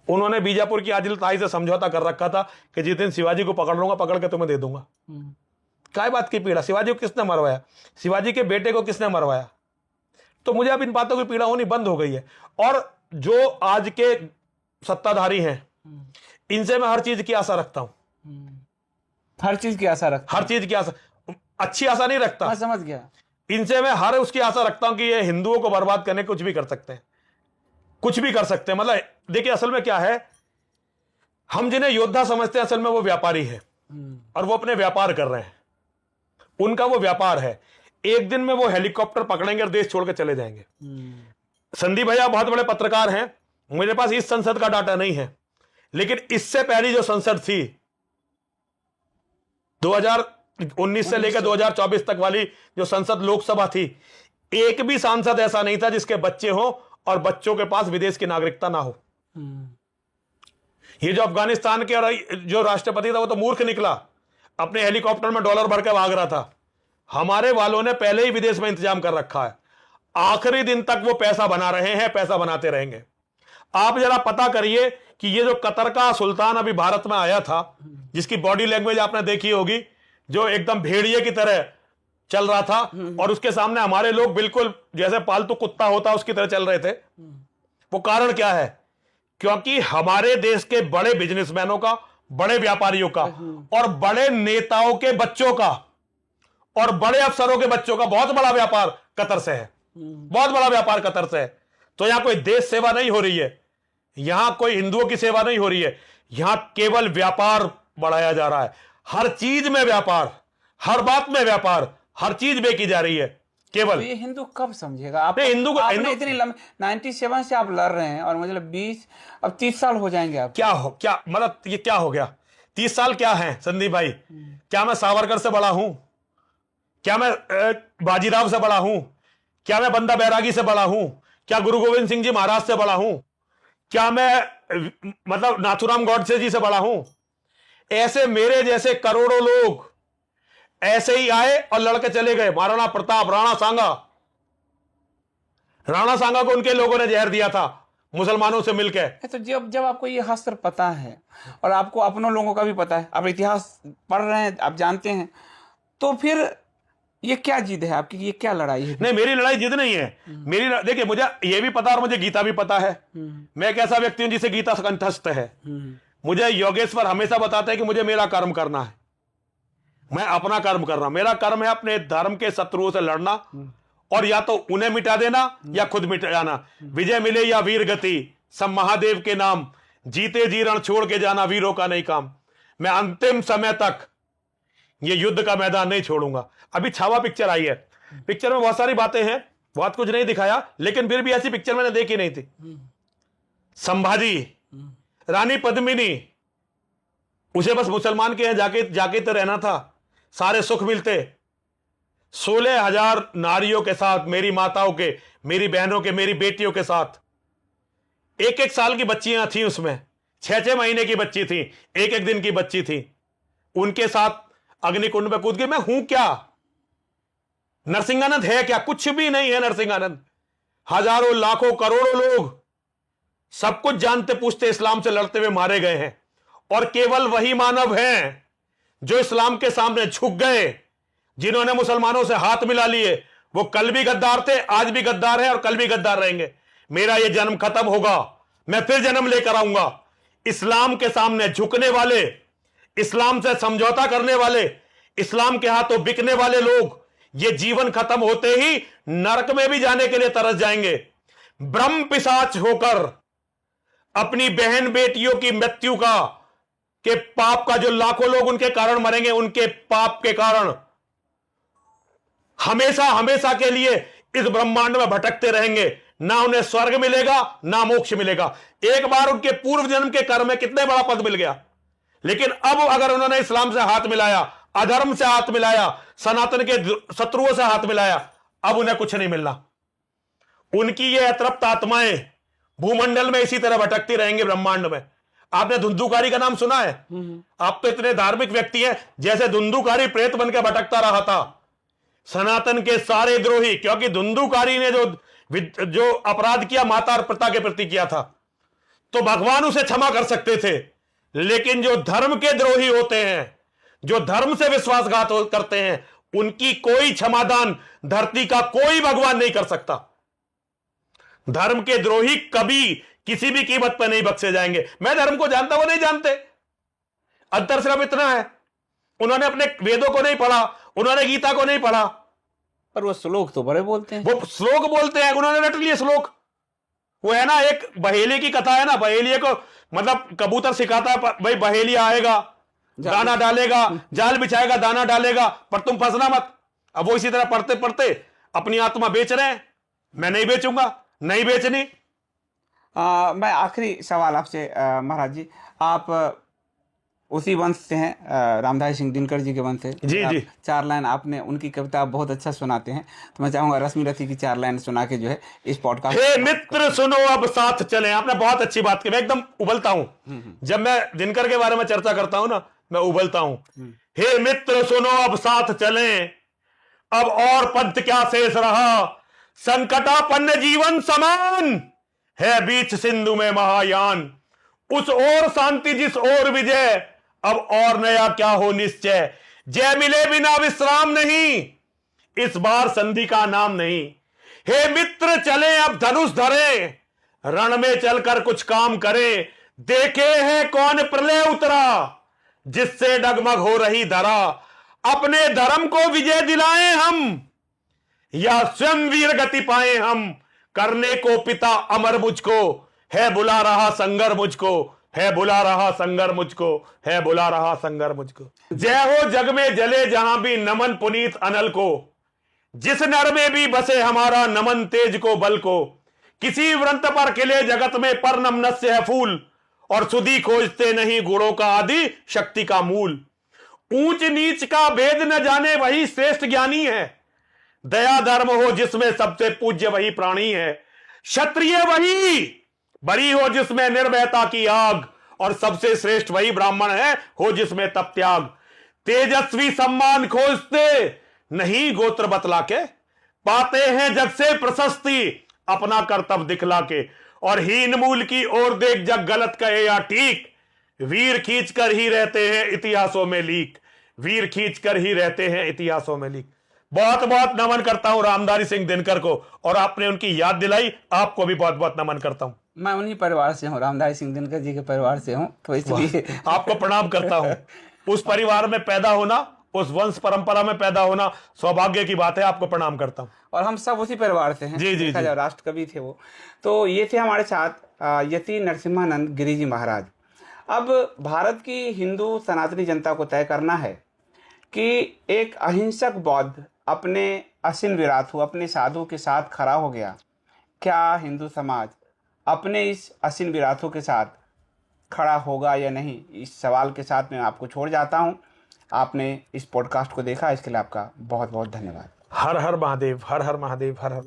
Speaker 2: उन्होंने बीजापुर की आदिल ताई से समझौता कर रखा था कि जिस दिन शिवाजी को पकड़ लूंगा, पकड़ के तुम्हें दे दूंगा। क्या बात की पीड़ा? शिवाजी को किसने मरवाया? शिवाजी के बेटे को किसने मरवाया? तो मुझे अब इन बातों की पीड़ा होनी बंद हो गई है। और जो आज के सत्ताधारी हैं, इनसे मैं हर चीज की आशा रखता हूं।
Speaker 1: हर चीज की आशा रखता?
Speaker 2: हर चीज की आशा, अच्छी आशा नहीं रखता।
Speaker 1: मैं समझ गया।
Speaker 2: इनसे मैं हर उसकी आशा रखता हूं कि ये हिंदुओं को बर्बाद करने कुछ भी कर सकते हैं, कुछ भी कर सकते हैं। मतलब देखिए असल में क्या है, हम जिन्हें योद्धा समझते हैं असल में वो व्यापारी है, और वो अपने व्यापार कर रहे हैं, उनका वो व्यापार है। एक दिन में वो हेलीकॉप्टर पकड़ेंगे और देश छोड़ के चले जाएंगे। संदीप भैया बहुत बड़े पत्रकार हैं, मेरे पास इस संसद का डाटा नहीं है, लेकिन इससे पहली जो संसद थी 2019 से लेकर 2024 तक वाली जो संसद लोकसभा थी, एक भी सांसद ऐसा नहीं था जिसके बच्चे हो और बच्चों के पास विदेश की नागरिकता ना हो। ये जो अफगानिस्तान के और जो राष्ट्रपति था वो तो मूर्ख निकला, अपने हेलीकॉप्टर में डॉलर भर के भाग रहा था। हमारे वालों ने पहले ही विदेश में इंतजाम कर रखा है, आखिरी दिन तक वो पैसा बना रहे हैं, पैसा बनाते रहेंगे। आप जरा पता करिए कि ये जो कतर का सुल्तान अभी भारत में आया था, जिसकी बॉडी लैंग्वेज आपने देखी होगी, जो एकदम भेड़िए की तरह चल रहा था, और उसके सामने हमारे लोग बिल्कुल जैसे पालतू कुत्ता होता उसकी तरह चल रहे थे। वो कारण क्या है? क्योंकि हमारे देश के बड़े बिजनेसमैनों का, बड़े व्यापारियों का, और बड़े नेताओं के बच्चों का, और बड़े अफसरों के बच्चों का बहुत बड़ा व्यापार कतर से है, बहुत बड़ा व्यापार कतर से है। तो यहां कोई देश सेवा नहीं हो रही है, यहां कोई हिंदुओं की सेवा नहीं हो रही है, यहां केवल व्यापार बढ़ाया जा रहा है। हर चीज में व्यापार, हर बात में व्यापार, हर चीज बेची जा रही है। केवल।
Speaker 1: तो ये हिंदू कब समझेगा? आप
Speaker 2: नहीं, हिंदू को
Speaker 1: आपने इतनी लंबी 97 से आप लड़ रहे हैं और मतलब 20 अब 30 साल हो जाएंगे आप।
Speaker 2: क्या मतलब ये क्या हो गया? 30 साल क्या है संदीप भाई? क्या मैं सावरकर से बड़ा हूं? क्या मैं बाजीराव से बड़ा हूं? क्या मैं बंदा बैरागी से बड़ा हूं? क्या गुरु गोविंद सिंह जी महाराज से बड़ा हूं? क्या मैं मतलब नाथुराम गॉडसे जी से बड़ा हूं? ऐसे मेरे जैसे करोड़ों लोग ऐसे ही आए और लड़के चले गए। महाराणा प्रताप, राणा सांगा को उनके लोगों ने जहर दिया था मुसलमानों से मिलकर।
Speaker 1: तो जब आपको ये शास्त्र पता है और आपको अपनों लोगों का भी पता है, आप इतिहास पढ़ रहे हैं, आप जानते हैं, तो फिर ये क्या जिद है आपकी? ये क्या लड़ाई है?
Speaker 2: नहीं, मेरी लड़ाई जिद नहीं है। देखिए, मुझे ये भी पता और मुझे गीता भी पता है। मैं एक ऐसा व्यक्ति हूं जिसे गीता कंठस्थ है। मुझे योगेश्वर हमेशा बताते हैं कि मुझे मेरा कर्म करना है, मैं अपना कर्म कर रहा हूं। मेरा कर्म है अपने धर्म के शत्रुओं से लड़ना और या तो उन्हें मिटा देना या खुद मिट जाना। विजय मिले या वीर गति, सब महादेव के नाम, जीते जी रण छोड़ के जाना वीरों का नहीं काम। मैं अंतिम समय तक ये युद्ध का मैदान नहीं छोड़ूंगा। अभी छावा पिक्चर आई है, पिक्चर में बहुत सारी बातें हैं, बहुत कुछ नहीं दिखाया, लेकिन फिर भी ऐसी पिक्चर मैंने देखी नहीं थी। संभाजी, रानी पद्मिनी, उसे बस मुसलमान के यहां जाके तो रहना था, सारे सुख मिलते। 16,000 नारियों के साथ, मेरी माताओं के, मेरी बहनों के, मेरी बेटियों के साथ, 1-1 साल की बच्चियां थी उसमें, 6-6 महीने की बच्ची थी, 1-1 दिन की बच्ची थी, उनके साथ अग्निकुंड में कूद गई। मैं हूं क्या? नरसिंहानंद है क्या? कुछ भी नहीं है नरसिंहानंद। हजारों, लाखों, करोड़ों लोग सब कुछ जानते पूछते इस्लाम से लड़ते हुए मारे गए हैं, और केवल वही मानव हैं जो इस्लाम के सामने झुक गए, जिन्होंने मुसलमानों से हाथ मिला लिए। वो कल भी गद्दार थे, आज भी गद्दार हैं और कल भी गद्दार रहेंगे। मेरा ये जन्म खत्म होगा, मैं फिर जन्म लेकर आऊंगा। इस्लाम के सामने झुकने वाले, इस्लाम से समझौता करने वाले, इस्लाम के हाथों बिकने वाले लोग, ये जीवन खत्म होते ही नरक में भी जाने के लिए तरस जाएंगे। ब्रह्म पिशाच होकर अपनी बहन बेटियों की मृत्यु का, के पाप का, जो लाखों लोग उनके कारण मरेंगे, उनके पाप के कारण हमेशा हमेशा के लिए इस ब्रह्मांड में भटकते रहेंगे। ना उन्हें स्वर्ग मिलेगा, ना मोक्ष मिलेगा। एक बार उनके पूर्व जन्म के कर्म में कितने बड़ा पद मिल गया, लेकिन अब अगर उन्होंने इस्लाम से हाथ मिलाया, अधर्म से हाथ मिलाया, सनातन के शत्रुओं से हाथ मिलाया, अब उन्हें कुछ नहीं मिलना। उनकी ये अतृप्त आत्माएं भूमंडल में इसी तरह भटकती रहेंगे ब्रह्मांड में। आपने धुंधुकारी का नाम सुना है? आप तो इतने धार्मिक व्यक्ति हैं, जैसे धुंधुकारी प्रेत बनकर भटकता रहा था। सनातन के सारे द्रोही, क्योंकि धुंधुकारी ने जो अपराध किया माता और पिता के प्रति किया था, तो भगवान उसे क्षमा कर सकते थे, लेकिन जो धर्म के द्रोही होते हैं, जो धर्म से विश्वासघात करते हैं, उनकी कोई क्षमादान धरती का कोई भगवान नहीं कर सकता। धर्म के द्रोही कभी किसी भी कीमत पर नहीं बख्शे जाएंगे। मैं धर्म को जानता, वो नहीं जानते। अंतर सिर्फ इतना है, उन्होंने अपने वेदों को नहीं पढ़ा, उन्होंने गीता को नहीं पढ़ा,
Speaker 1: पर वो श्लोक तो बड़े बोलते हैं।
Speaker 2: वो श्लोक बोलते हैं, उन्होंने रट लिए श्लोक। वो है ना, एक बहेली की कथा है ना, बहेलिए को मतलब कबूतर सिखाता है, भाई बहेलिया आएगा, दाना डालेगा, जाल बिछाएगा, दाना डालेगा, पर तुम फंसना मत। अब वो इसी तरह पढ़ते पढ़ते अपनी आत्मा बेच रहे हैं। मैं नहीं बेचूंगा, नहीं बेचनी।
Speaker 1: मैं आखिरी सवाल आपसे महाराज जी, आप उसी वंश से हैं, रामधारी सिंह दिनकर जी के वंश से।
Speaker 2: जी जी।
Speaker 1: 4 लाइन आपने, उनकी कविता आप बहुत अच्छा सुनाते हैं, तो मैं चाहूंगा रश्मि रथी की 4 लाइन सुना के जो है इस पॉडकास्ट।
Speaker 2: हे मित्र सुनो अब साथ चलें। आपने बहुत अच्छी बात की, मैं एकदम उबलता हूं जब मैं दिनकर के बारे में चर्चा करता हूं ना, मैं उबलता हूं। हे मित्र सुनो अब साथ चलें, अब और पंथ क्या शेष रहा, संकटापन्न जीवन समान है बीच सिंधु में महायान। उस ओर शांति जिस ओर विजय, अब और नया क्या हो निश्चय। जय मिले बिना विश्राम नहीं, इस बार संधि का नाम नहीं। हे मित्र चले अब धनुष धरे, रण में चलकर कुछ काम करें। देखे हैं कौन प्रलय उतरा, जिससे डगमग हो रही धरा। अपने धर्म को विजय दिलाएं हम, या स्वयं वीर गति पाए हम। करने को पिता अमर मुझको, है बुला रहा संगर मुझको, है बुला रहा संगर मुझको, है बुला रहा संगर मुझको। जय हो जग में जले जहां भी, नमन पुनीत अनल को। जिस नर में भी बसे हमारा नमन तेज को बल को, किसी व्रंत पर खिले जगत में परनम नस्य है फूल, और सुधी खोजते नहीं गुणों का आदि शक्ति का मूल। ऊंच नीच का भेद न जाने वही श्रेष्ठ ज्ञानी है, दया धर्म हो जिसमें सबसे पूज्य वही प्राणी है। क्षत्रिय वही बड़ी हो जिसमें निर्भयता की आग, और सबसे श्रेष्ठ वही ब्राह्मण है हो जिसमें तप त्याग। तेजस्वी सम्मान खोजते नहीं गोत्र बतला के, पाते हैं जग से प्रशस्ति अपना कर्तव्य दिखला के। और हीन मूल की ओर देख जग गलत कहे या ठीक, वीर खींच कर ही रहते हैं इतिहासों में लीक, वीर खींच कर ही रहते हैं इतिहासों में लीक। बहुत बहुत नमन करता हूं रामधारी सिंह दिनकर को, और आपने उनकी याद दिलाई, आपको भी बहुत बहुत नमन करता हूं।
Speaker 1: मैं उन्हीं परिवार से हूँ, रामधारी सिंह दिनकर जी के परिवार से हूँ, तो इसलिए
Speaker 2: आपको प्रणाम करता हूं। उस परिवार में पैदा होना, उस वंश परंपरा में पैदा होना सौभाग्य की बात है। आपको प्रणाम करता हूं।
Speaker 1: और हम सब उसी परिवार से हैं।
Speaker 2: जी जी जी।
Speaker 1: राष्ट्र कवि थे वो। तो ये थे हमारे साथ यति नरसिम्हानंद गिरी जी महाराज। अब भारत की हिंदू सनातनी जनता को तय करना है कि एक अहिंसक बौद्ध अपने असिन विराथु, अपने साधु के साथ खड़ा हो गया। क्या हिंदू समाज अपने इस असिन विराथु के साथ खड़ा होगा या नहीं, इस सवाल के साथ मैं आपको छोड़ जाता हूं। आपने इस पॉडकास्ट को देखा, इसके लिए आपका बहुत बहुत धन्यवाद।
Speaker 2: हर हर महादेव, हर हर महादेव, हर हर।